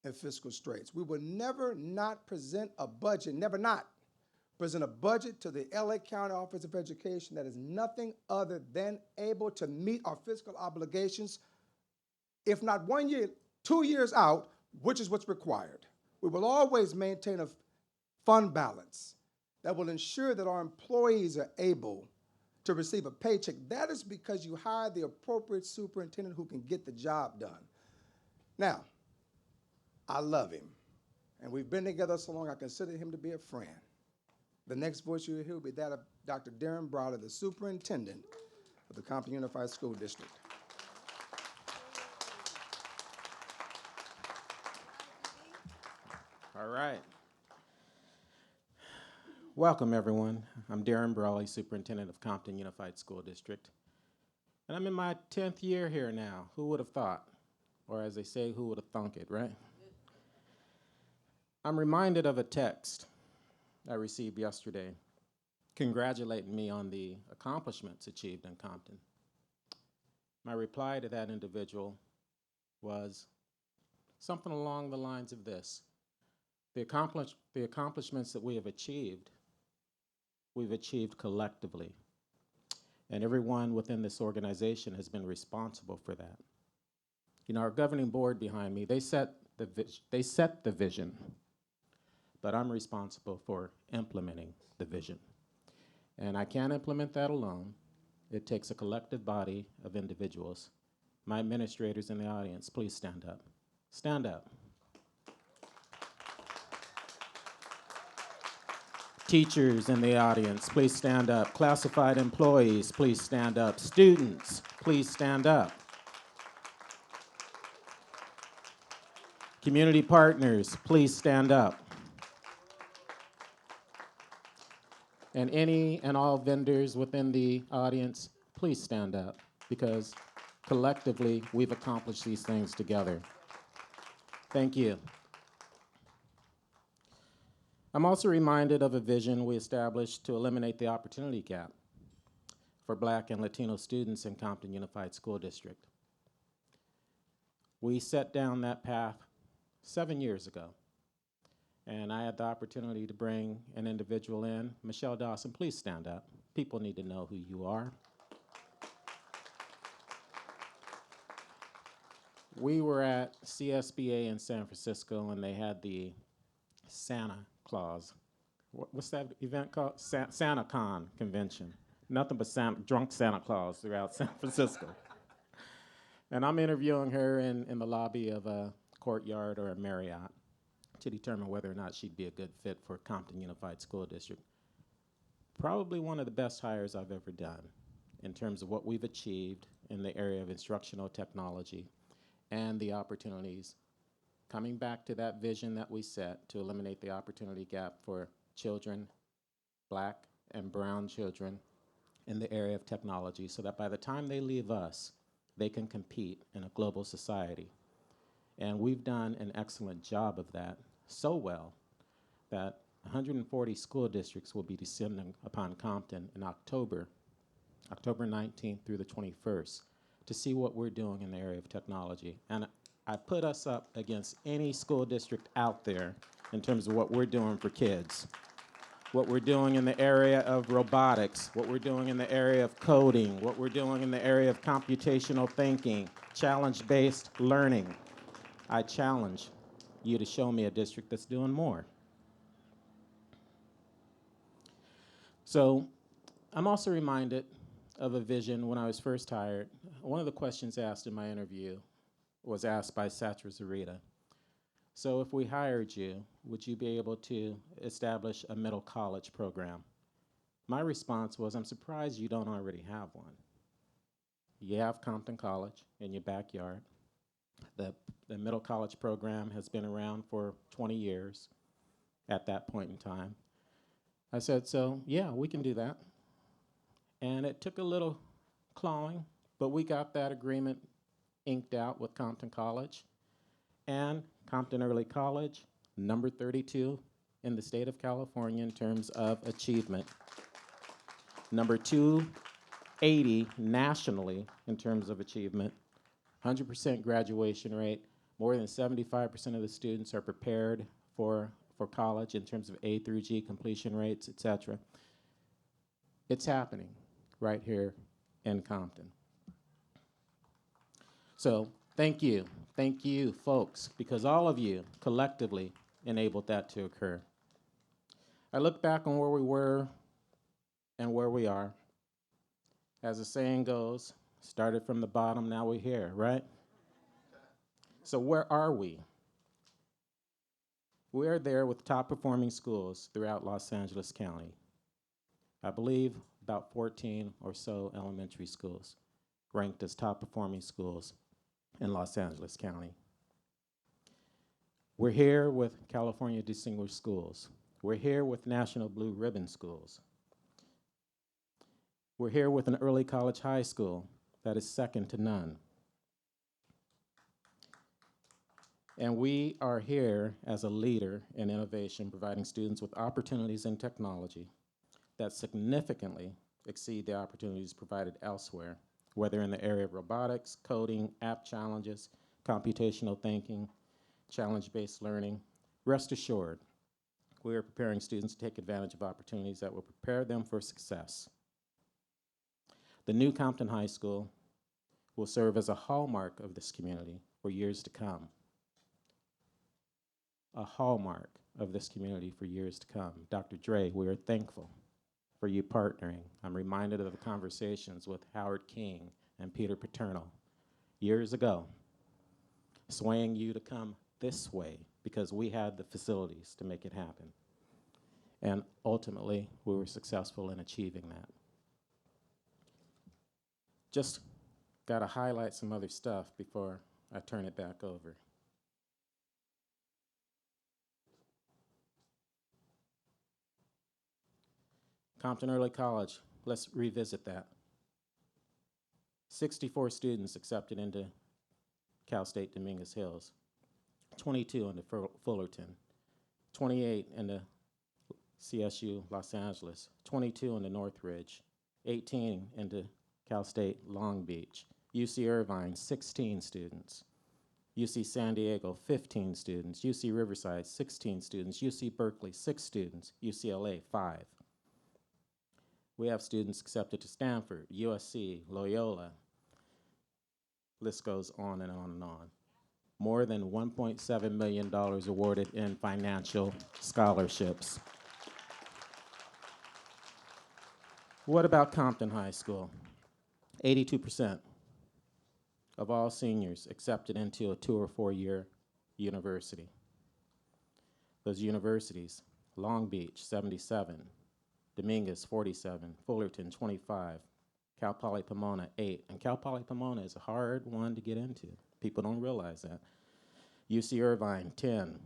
in fiscal straits. We will never not present a budget, never not present a budget to the LA County Office of Education that is nothing other than able to meet our fiscal obligations, if not 1 year, 2 years out, which is what's required. We will always maintain a fund balance that will ensure that our employees are able to receive a paycheck. That is because you hire the appropriate superintendent who can get the job done. Now, I love him, and we've been together so long I consider him to be a friend. The next voice you'll hear will be that of Dr. Darren Browder, the superintendent of the Compton Unified School District. All right. Welcome, everyone. I'm Darren Brawley, Superintendent of Compton Unified School District. And I'm in my 10th year here now. Who would have thought? Or as they say, who would have thunk it, right? I'm reminded of a text I received yesterday congratulating me on the accomplishments achieved in Compton. My reply to that individual was something along the lines of this. The accomplishments that we have achieved, we've achieved collectively. And everyone within this organization has been responsible for that. You know, our governing board behind me, they set the vision, but I'm responsible for implementing the vision. And I can't implement that alone. It takes a collective body of individuals. My administrators in the audience, please stand up. Stand up. Teachers in the audience, please stand up. Classified employees, please stand up. Students, please stand up. Community partners, please stand up. And any and all vendors within the audience, please stand up, because collectively we've accomplished these things together. Thank you. I'm also reminded of a vision we established to eliminate the opportunity gap for Black and Latino students in Compton Unified School District. We set down that path 7 years ago, and I had the opportunity to bring an individual in. Michelle Dawson, please stand up. People need to know who you are. We were at CSBA in San Francisco, and they had the Santa Claus. What's that event called? SantaCon convention. Nothing but drunk Santa Claus throughout San Francisco. And I'm interviewing her in the lobby of a Courtyard or a Marriott to determine whether or not she'd be a good fit for Compton Unified School District. Probably one of the best hires I've ever done in terms of what we've achieved in the area of instructional technology and the opportunities. Coming back to that vision that we set to eliminate the opportunity gap for children, Black and brown children, in the area of technology, so that by the time they leave us, they can compete in a global society. And we've done an excellent job of that, so well that 140 school districts will be descending upon Compton in October 19th through the 21st, to see what we're doing in the area of technology. And I put us up against any school district out there in terms of what we're doing for kids, what we're doing in the area of robotics, what we're doing in the area of coding, what we're doing in the area of computational thinking, challenge-based learning. I challenge you to show me a district that's doing more. So I'm also reminded of a vision when I was first hired. One of the questions asked in my interview was asked by Satra Zarita. So if we hired you, would you be able to establish a middle college program? My response was, I'm surprised you don't already have one. You have Compton College in your backyard. The middle college program has been around for 20 years at that point in time. I said, so yeah, we can do that. And it took a little clawing, but we got that agreement inked out with Compton College. And Compton Early College, number 32 in the state of California in terms of achievement. Number 280 nationally in terms of achievement. 100% graduation rate. More than 75% of the students are prepared for college in terms of A through G completion rates, et cetera. It's happening right here in Compton. So thank you, folks, because all of you collectively enabled that to occur. I look back on where we were and where we are. As the saying goes, started from the bottom, now we're here, right? So where are we? We are there with top performing schools throughout Los Angeles County. I believe about 14 or so elementary schools ranked as top performing schools in Los Angeles County. We're here with California Distinguished Schools. We're here with National Blue Ribbon Schools. We're here with an early college high school that is second to none. And we are here as a leader in innovation, providing students with opportunities in technology that significantly exceed the opportunities provided elsewhere, whether in the area of robotics, coding, app challenges, computational thinking, challenge-based learning. Rest assured, we are preparing students to take advantage of opportunities that will prepare them for success. The new Compton High School will serve as a hallmark of this community for years to come. A hallmark of this community for years to come. Dr. Dre, we are thankful for you partnering. I'm reminded of the conversations with Howard King and Peter Paterno years ago, swaying you to come this way because we had the facilities to make it happen. And ultimately, we were successful in achieving that. Just got to highlight some other stuff before I turn it back over. Compton Early College, let's revisit that. 64 students accepted into Cal State Dominguez Hills, 22 into Fullerton, 28 into CSU Los Angeles, 22 into Northridge, 18 into Cal State Long Beach, UC Irvine, 16 students, UC San Diego, 15 students, UC Riverside, 16 students, UC Berkeley, 6 students, UCLA, 5. We have students accepted to Stanford, USC, Loyola. List goes on and on and on. More than $1.7 million awarded in financial scholarships. What about Compton High School? 82% of all seniors accepted into a 2 or 4 year university. Those universities, Long Beach, 77. Dominguez, 47, Fullerton, 25, Cal Poly Pomona, 8. And Cal Poly Pomona is a hard one to get into. People don't realize that. UC Irvine, 10.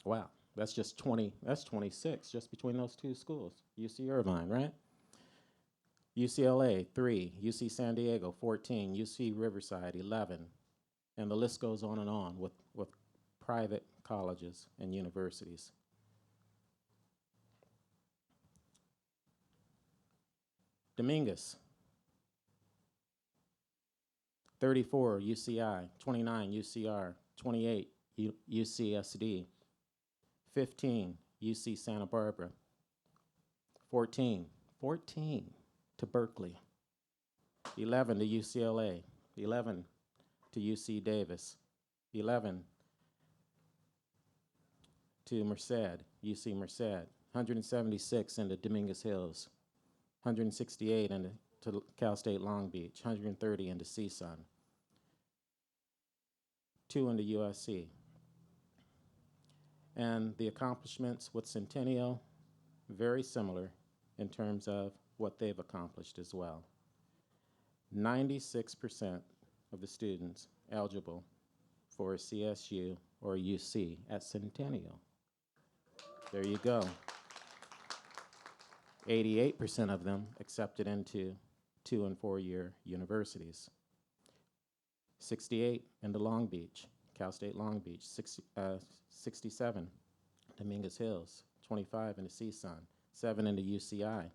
Wow, that's just 20, that's 26 just between those two schools. UC Irvine, right? UCLA, 3. UC San Diego, 14. UC Riverside, 11. And the list goes on and on with private colleges and universities. Dominguez, 34 UCI, 29 UCR, 28 UCSD, 15 UC Santa Barbara, 14 to Berkeley, 11 to UCLA, 11 to UC Davis, 11 to Merced, UC Merced, 176 into Dominguez Hills, 168 into Cal State Long Beach, 130 into CSUN, 2 into USC. And the accomplishments with Centennial, very similar in terms of what they've accomplished as well. 96% of the students eligible for a CSU or UC at Centennial. There you go. 88% of them accepted into 2- and 4-year universities. 68 into Long Beach, Cal State Long Beach. 67 Dominguez Hills. 25 into CSUN. 7 into UCI.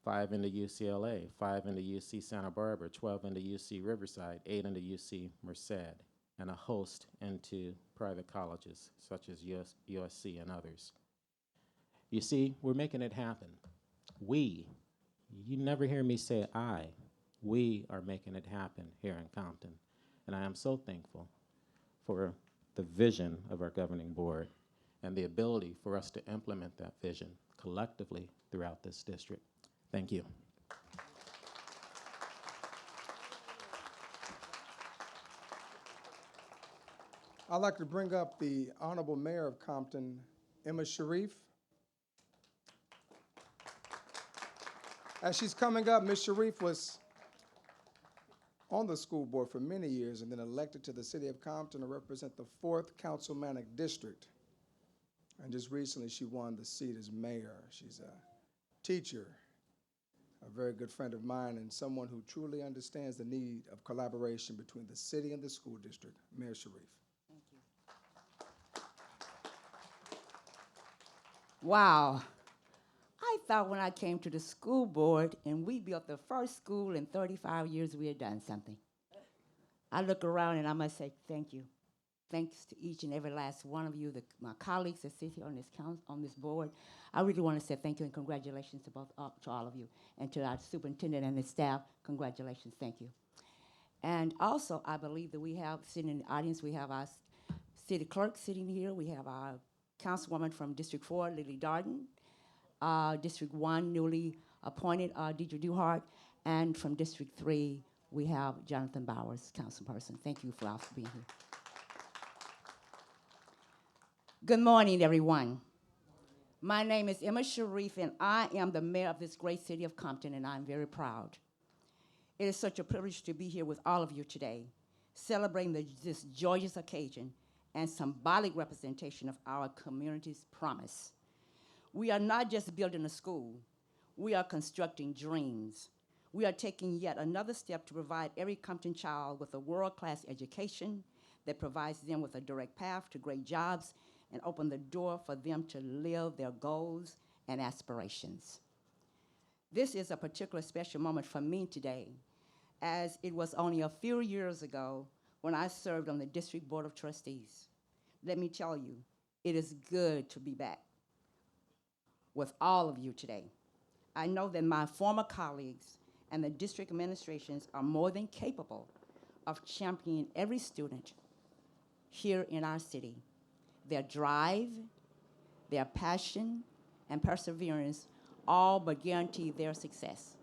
5 into UCLA. 5 into UC Santa Barbara. 12 into UC Riverside. 8 into UC Merced. And a host into private colleges such as USC and others. You see, we're making it happen. We, you never hear me say I. We are making it happen here in Compton. And I am so thankful for the vision of our governing board and the ability for us to implement that vision collectively throughout this district. Thank you. I'd like to bring up the Honorable Mayor of Compton, Emma Sharif. As she's coming up, Ms. Sharif was on the school board for many years and then elected to the city of Compton to represent the 4th Councilmanic District. And just recently, she won the seat as mayor. She's a teacher, a very good friend of mine, and someone who truly understands the need of collaboration between the city and the school district. Mayor Sharif. Wow. I thought when I came to the school board and we built the first school in 35 years, we had done something. I look around and I must say thank you. Thanks to each and every last one of you, my colleagues that sit here on this board. I really want to say thank you and congratulations to all of you. And to our superintendent and his staff, congratulations, thank you. And also, I believe that we have, sitting in the audience, we have our city clerk sitting here. We have our councilwoman from District 4, Lily Darden. District 1, newly appointed, Deidre Duhart. And from District 3, we have Jonathan Bowers, councilperson. Thank you for being here. Good morning, everyone. My name is Emma Sharif, and I am the mayor of this great city of Compton, and I'm very proud. It is such a privilege to be here with all of you today, celebrating this joyous occasion and symbolic representation of our community's promise. We are not just building a school, we are constructing dreams. We are taking yet another step to provide every Compton child with a world-class education that provides them with a direct path to great jobs and open the door for them to live their goals and aspirations. This is a particularly special moment for me today, as it was only a few years ago when I served on the District Board of Trustees. Let me tell you, it is good to be back with all of you today. I know that my former colleagues and the district administrations are more than capable of championing every student here in our city. Their drive, their passion, and perseverance all but guarantee their success.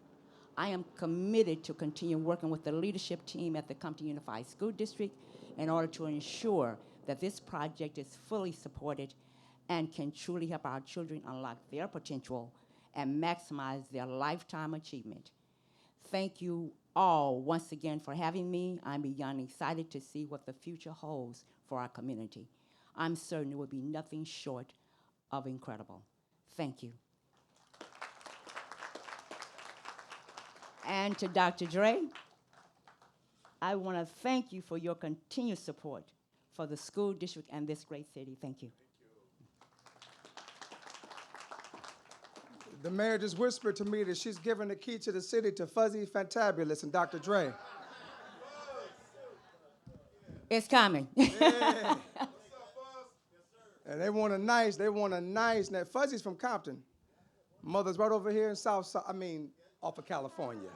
I am committed to continue working with the leadership team at the Compton Unified School District in order to ensure that this project is fully supported and can truly help our children unlock their potential and maximize their lifetime achievement. Thank you all once again for having me. I'm beyond excited to see what the future holds for our community. I'm certain it will be nothing short of incredible. Thank you. And to Dr. Dre, I want to thank you for your continued support for the school district and this great city. Thank you. The mayor just whispered to me that she's giving the key to the city to Fuzzy Fantabulous and Dr. Dre. It's coming. Yeah. And they want a nice, now Fuzzy's from Compton. Mother's right over here in off of California.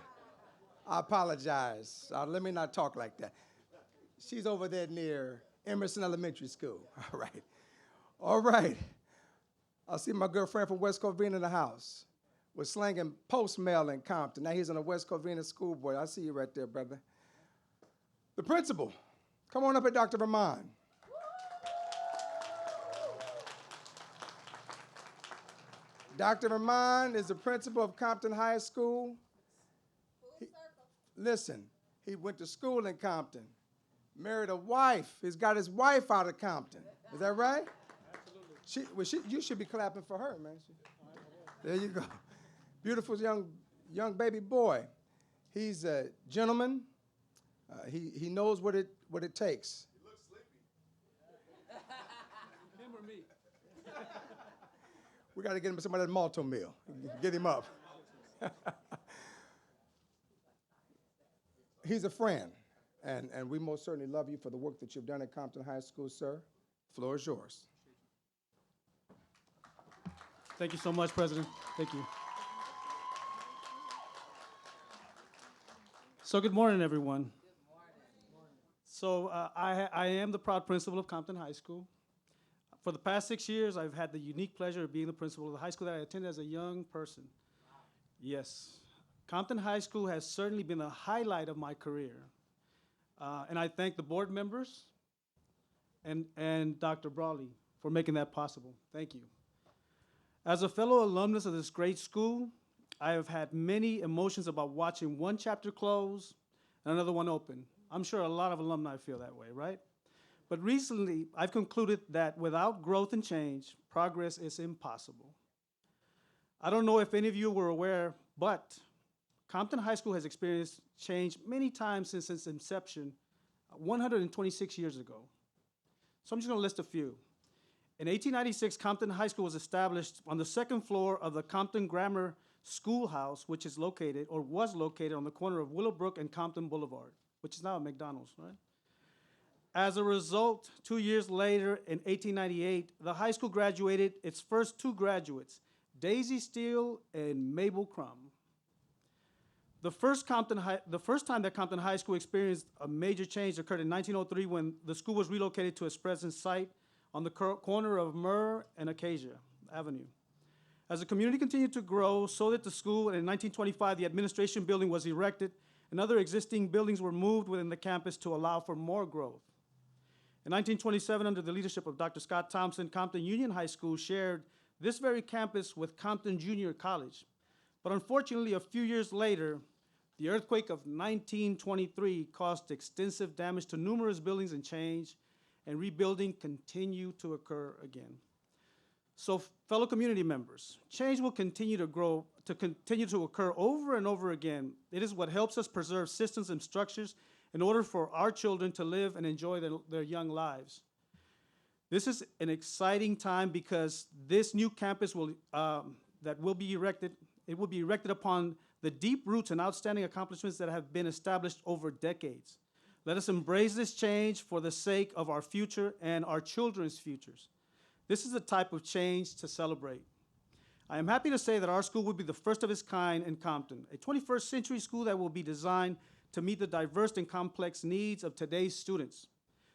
I apologize. Let me not talk like that. She's over there near Emerson Elementary School. All right. I see my good friend from West Covina in the house. We're slanging post mail in Compton. Now he's on the West Covina School Board. I see you right there, brother. The principal. Come on up at Dr. Vermon. Dr. Rahman is the principal of Compton High School. Listen, he went to school in Compton, married a wife. He's got his wife out of Compton. Is that right? Absolutely. You should be clapping for her, man. There you go. Beautiful young baby boy. He's a gentleman. He knows what it takes. He looks sleepy. Him or me? We got to get him somebody at Malto Mill. Get him up. He's a friend, and we most certainly love you for the work that you've done at Compton High School, sir. Floor is yours. Thank you so much, President. Thank you. So good morning, everyone. Good morning. So I am the proud principal of Compton High School. For the past 6 years, I've had the unique pleasure of being the principal of the high school that I attended as a young person. Wow. Yes. Compton High School has certainly been the highlight of my career. And I thank the board members and Dr. Brawley for making that possible. Thank you. As a fellow alumnus of this great school, I have had many emotions about watching one chapter close and another one open. I'm sure a lot of alumni feel that way, right? But recently, I've concluded that without growth and change, progress is impossible. I don't know if any of you were aware, but Compton High School has experienced change many times since its inception 126 years ago. So I'm just gonna list a few. In 1896, Compton High School was established on the second floor of the Compton Grammar Schoolhouse, which is located, or was located, on the corner of Willowbrook and Compton Boulevard, which is now a McDonald's, right? As a result, 2 years later, in 1898, the high school graduated its first two graduates, Daisy Steele and Mabel Crum. The first time that Compton High School experienced a major change occurred in 1903 when the school was relocated to its present site on the corner of Myrrh and Acacia Avenue. As the community continued to grow, so did the school, and in 1925, the administration building was erected, and other existing buildings were moved within the campus to allow for more growth. In 1927, under the leadership of Dr. Scott Thompson, Compton Union High School shared this very campus with Compton Junior College. But unfortunately, a few years later, the earthquake of 1923 caused extensive damage to numerous buildings and rebuilding continued to occur again. So, fellow community members, change will continue to occur over and over again. It is what helps us preserve systems and structures in order for our children to live and enjoy their young lives. This is an exciting time because this new campus that will be erected, it will be erected upon the deep roots and outstanding accomplishments that have been established over decades. Let us embrace this change for the sake of our future and our children's futures. This is the type of change to celebrate. I am happy to say that our school will be the first of its kind in Compton, a 21st century school that will be designed to meet the diverse and complex needs of today's students.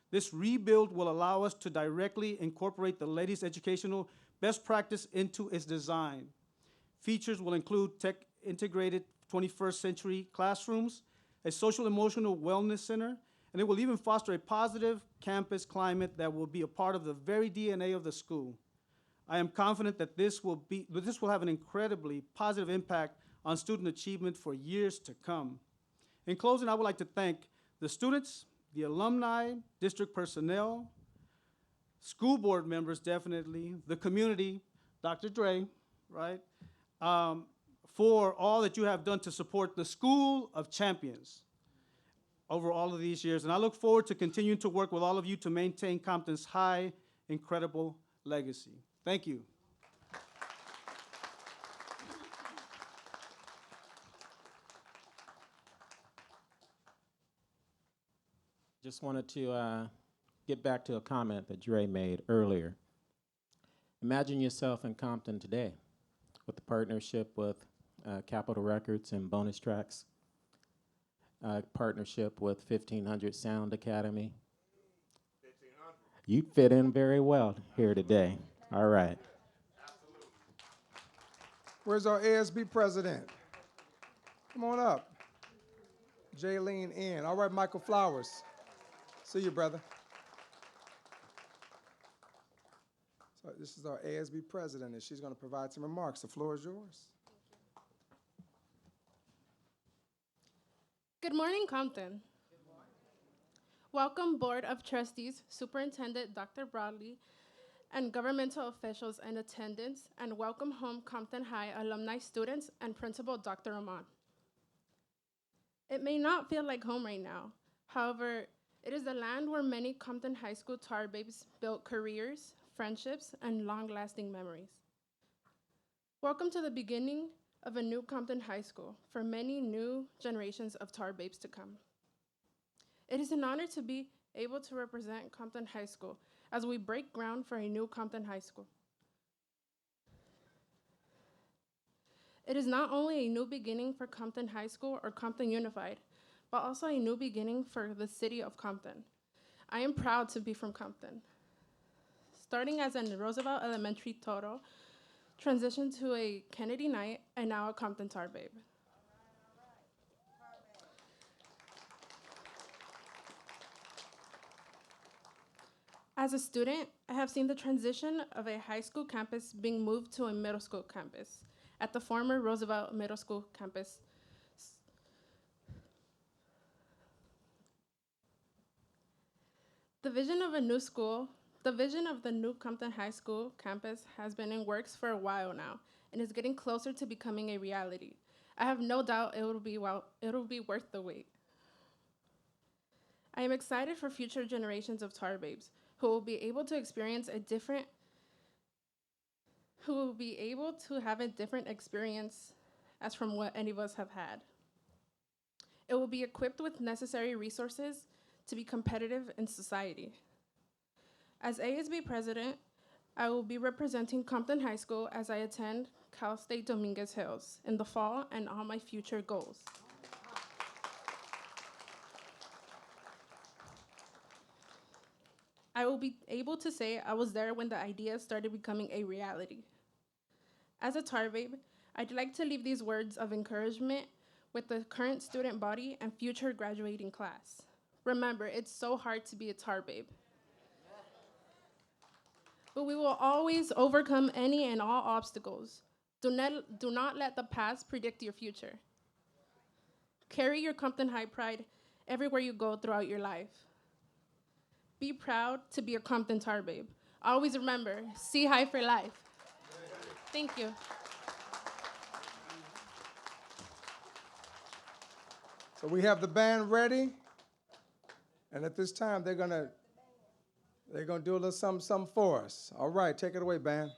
This rebuild will allow us to directly incorporate the latest educational best practice into its design. Features will include tech-integrated 21st century classrooms, a social emotional wellness center, and it will even foster a positive campus climate that will be a part of the very DNA of the school. I am confident that this will have an incredibly positive impact on student achievement for years to come. In closing, I would like to thank the students, the alumni, district personnel, school board members, definitely, the community, Dr. Dre, right, for all that you have done to support the School of Champions over all of these years. And I look forward to continuing to work with all of you to maintain Compton's high, incredible legacy. Thank you. Just wanted to get back to a comment that Dre made earlier. Imagine yourself in Compton today with the partnership with Capitol Records and Bonus Tracks, partnership with 1500 Sound Academy. 1500. You fit in very well here today. All right. Absolutely. Where's our ASB president? Come on up. Jaylene in. All right, Michael Flowers. See you, brother. This is our ASB president, and she's going to provide some remarks. The floor is yours. Good morning, Compton. Welcome, Board of Trustees, Superintendent Dr. Broadley, and governmental officials in attendance, and welcome home Compton High alumni students and Principal Dr. Rahman. It may not feel like home right now. However, it is the land where many Compton High School tar babes built careers, friendships, and long-lasting memories. Welcome to the beginning of a new Compton High School for many new generations of tar babes to come. It is an honor to be able to represent Compton High School as we break ground for a new Compton High School. It is not only a new beginning for Compton High School or Compton Unified, but also a new beginning for the city of Compton. I am proud to be from Compton. Starting as a Roosevelt Elementary Toro, transitioned to a Kennedy Knight, and now a Compton Tar Babe. As a student, I have seen the transition of a high school campus being moved to a middle school campus at the former Roosevelt Middle School campus. The vision of the new Compton High School campus has been in works for a while now and is getting closer to becoming a reality. I have no doubt it'll be worth the wait. I am excited for future generations of tar babes who will be able to have a different experience as from what any of us have had. It will be equipped with necessary resources to be competitive in society. As ASB president, I will be representing Compton High School as I attend Cal State Dominguez Hills in the fall and all my future goals. I will be able to say I was there when the idea started becoming a reality. As a tar babe, I'd like to leave these words of encouragement with the current student body and future graduating class. Remember, it's so hard to be a tar babe. But we will always overcome any and all obstacles. Do not let the past predict your future. Carry your Compton High pride everywhere you go throughout your life. Be proud to be a Compton tar babe. Always remember, C High for life. Thank you. So we have the band ready, and at this time they're gonna do a little something for us. All right, take it away, band.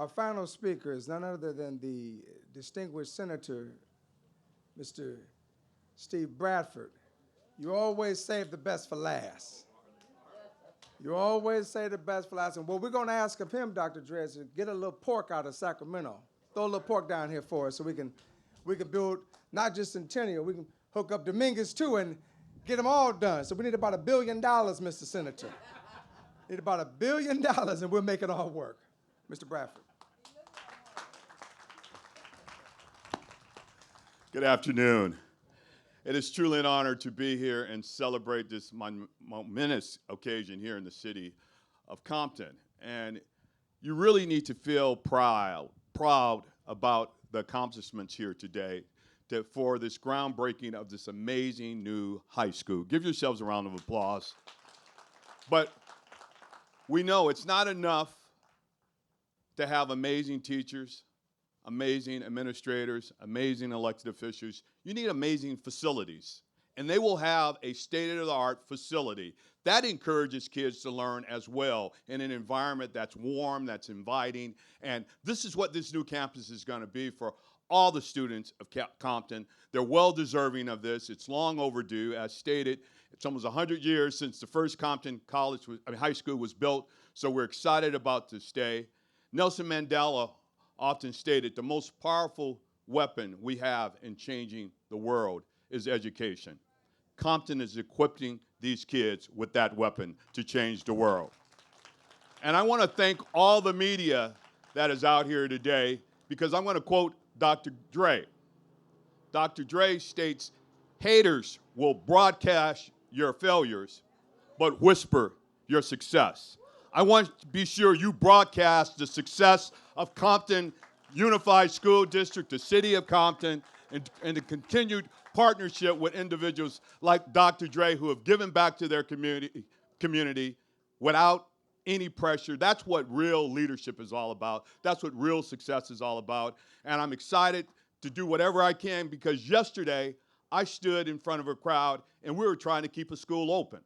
Our final speaker is none other than the distinguished Senator, Mr. Steve Bradford. You always save the best for last. You always say the best for last. And what we're going to ask of him, Dr. Dre, is to get a little pork out of Sacramento. Throw a little pork down here for us so we can build not just Centennial, we can hook up Dominguez too and get them all done. So we need about $1 billion, Mr. Senator. Need about $1 billion and we'll make it all work. Mr. Bradford. Good afternoon. It is truly an honor to be here and celebrate this momentous occasion here in the city of Compton. And you really need to feel proud about the accomplishments here today for this groundbreaking of this amazing new high school. Give yourselves a round of applause. But we know it's not enough to have amazing teachers, amazing administrators, amazing elected officials. You need amazing facilities. And they will have a state-of-the-art facility. That encourages kids to learn as well in an environment that's warm, that's inviting. And this is what this new campus is going to be for all the students of Compton. They're well deserving of this. It's long overdue. As stated, it's almost 100 years since the first Compton high school was built. So we're excited about this day. Nelson Mandela often stated the most powerful weapon we have in changing the world is education. Compton is equipping these kids with that weapon to change the world. And I want to thank all the media that is out here today because I'm going to quote Dr. Dre. Dr. Dre states, haters will broadcast your failures, but whisper your success. I want to be sure you broadcast the success of Compton Unified School District, the city of Compton, and the continued partnership with individuals like Dr. Dre who have given back to their community without any pressure. That's what real leadership is all about. That's what real success is all about. And I'm excited to do whatever I can because yesterday I stood in front of a crowd and we were trying to keep a school open.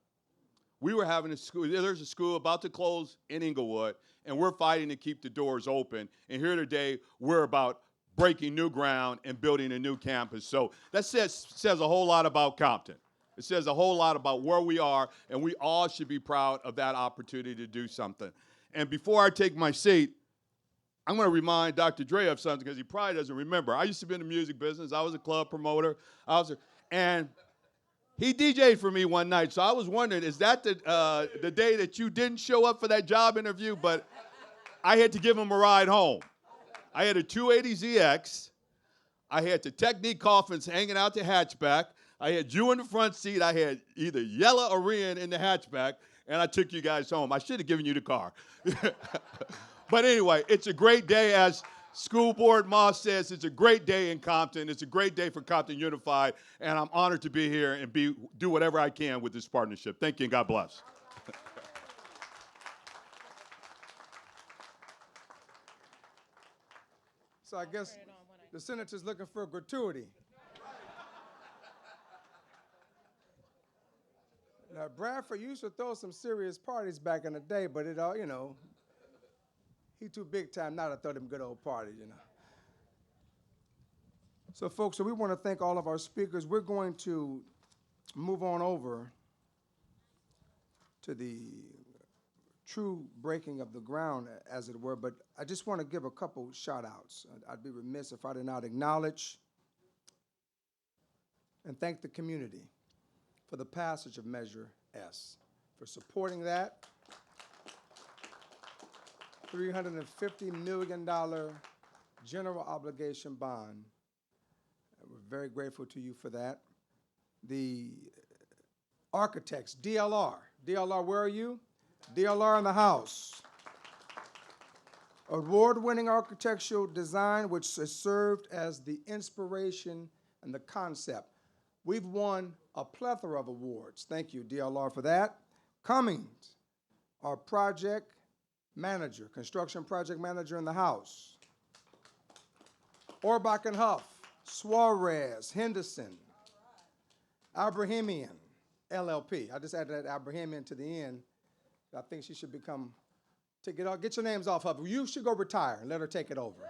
We were having a school, there's a school about to close in Inglewood, and we're fighting to keep the doors open. And here today, we're about breaking new ground and building a new campus. So that says a whole lot about Compton. It says a whole lot about where we are, and we all should be proud of that opportunity to do something. And before I take my seat, I'm going to remind Dr. Dre of something because he probably doesn't remember. I used to be in the music business. I was a club promoter. And he DJ'd for me one night, so I was wondering, is that the day that you didn't show up for that job interview? But I had to give him a ride home. I had a 280ZX. I had the Technique coffins hanging out the hatchback. I had you in the front seat. I had either Yella or Rian in the hatchback, and I took you guys home. I should have given you the car. But anyway, it's a great day, as School Board Moss says, it's a great day in Compton. It's a great day for Compton Unified, and I'm honored to be here and do whatever I can with this partnership. Thank you, and God bless. So I guess the senator's looking for a gratuity. Now, Bradford used to throw some serious parties back in the day, but it all, he too big time now to throw them good old parties, So folks, we want to thank all of our speakers. We're going to move on over to the true breaking of the ground, as it were, but I just want to give a couple shout-outs. I'd be remiss if I did not acknowledge and thank the community for the passage of Measure S, for supporting that. $350 million general obligation bond. We're very grateful to you for that. The architects, DLR. DLR, where are you? DLR in the house. Award-winning architectural design, which has served as the inspiration and the concept. We've won a plethora of awards. Thank you, DLR, for that. Cummings, our project manager, construction project manager in the house. Orbach and Huff, Suarez, Henderson, Abrahamian, LLP. I just added that Abrahamian to the end. I think she should become Get your names off of it. You should go retire and let her take it over.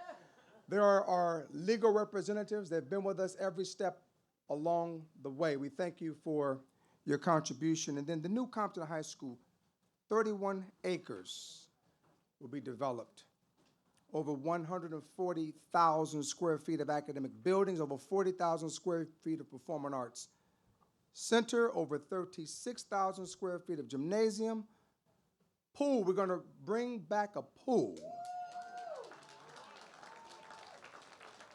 There are our legal representatives that have been with us every step along the way. We thank you for your contribution. And then the new Compton High School, 31 acres will be developed. Over 140,000 square feet of academic buildings, over 40,000 square feet of performing arts center, over 36,000 square feet of gymnasium. Pool, we're going to bring back a pool.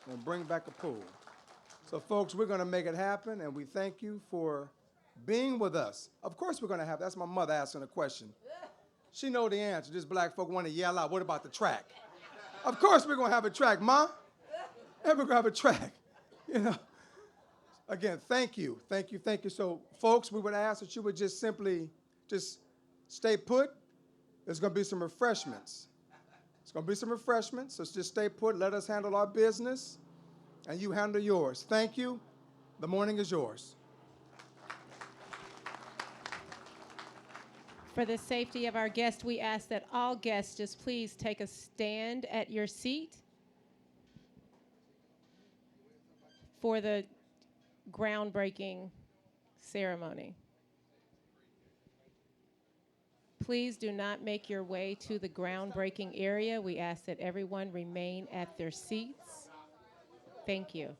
We'll bring back a pool. So folks, we're going to make it happen, and we thank you for being with us. Of course we're going to have, that's my mother asking a question. She know the answer. Just black folk want to yell out, what about the track? Of course we're going to have a track, Ma. And we're going to have a track, you know. Again, thank you, thank you, thank you. So folks, we would ask that you would just simply stay put. There's going to be some refreshments. It's going to be some refreshments, so just stay put. Let us handle our business, and you handle yours. Thank you. The morning is yours. For the safety of our guests, we ask that all guests just please take a stand at your seat for the groundbreaking ceremony. Please do not make your way to the groundbreaking area. We ask that everyone remain at their seats. Thank you.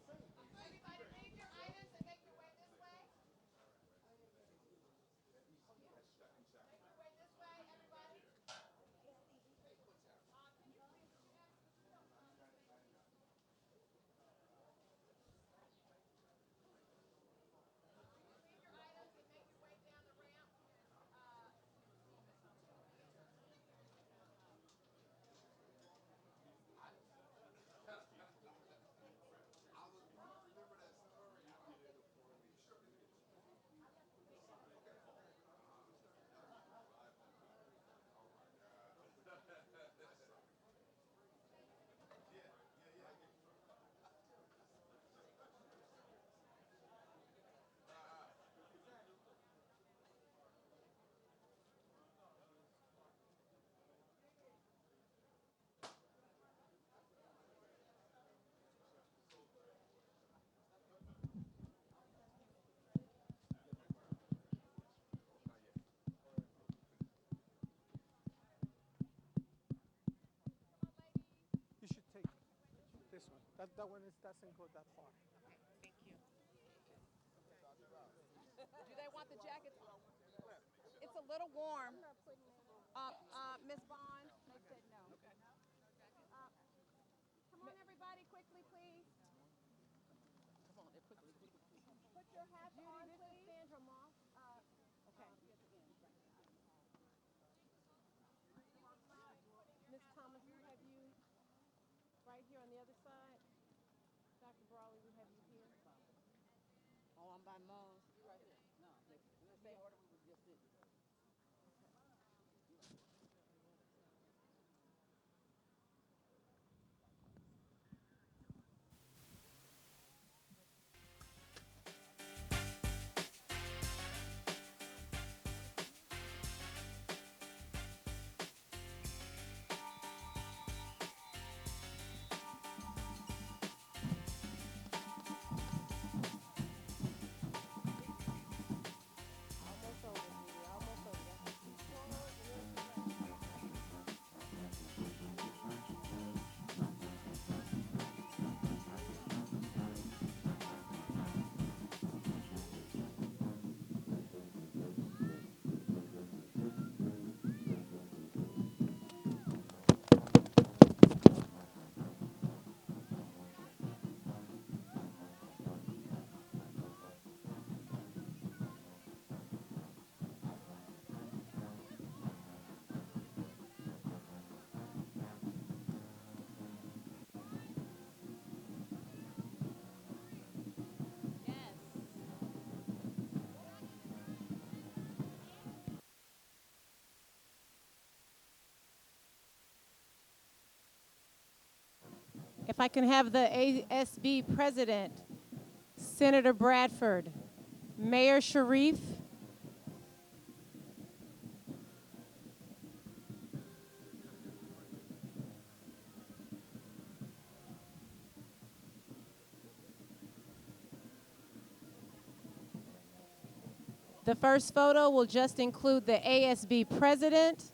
That one doesn't go that far. Thank you. Do they want the jackets? It's a little warm. Miss Bond? They said no. Okay. Come on, everybody, quickly, please. Come on, quickly. Put your hats on, please. This is Sandra Moss. Okay. Miss Thomas, we have you right here on the other side. Dr. Brawley, we have you here. Oh, I'm by Mons. Right there. No, in the same order we were just in. If I can have the ASB president, Senator Bradford, Mayor Sharif, The first photo will just include the ASB president,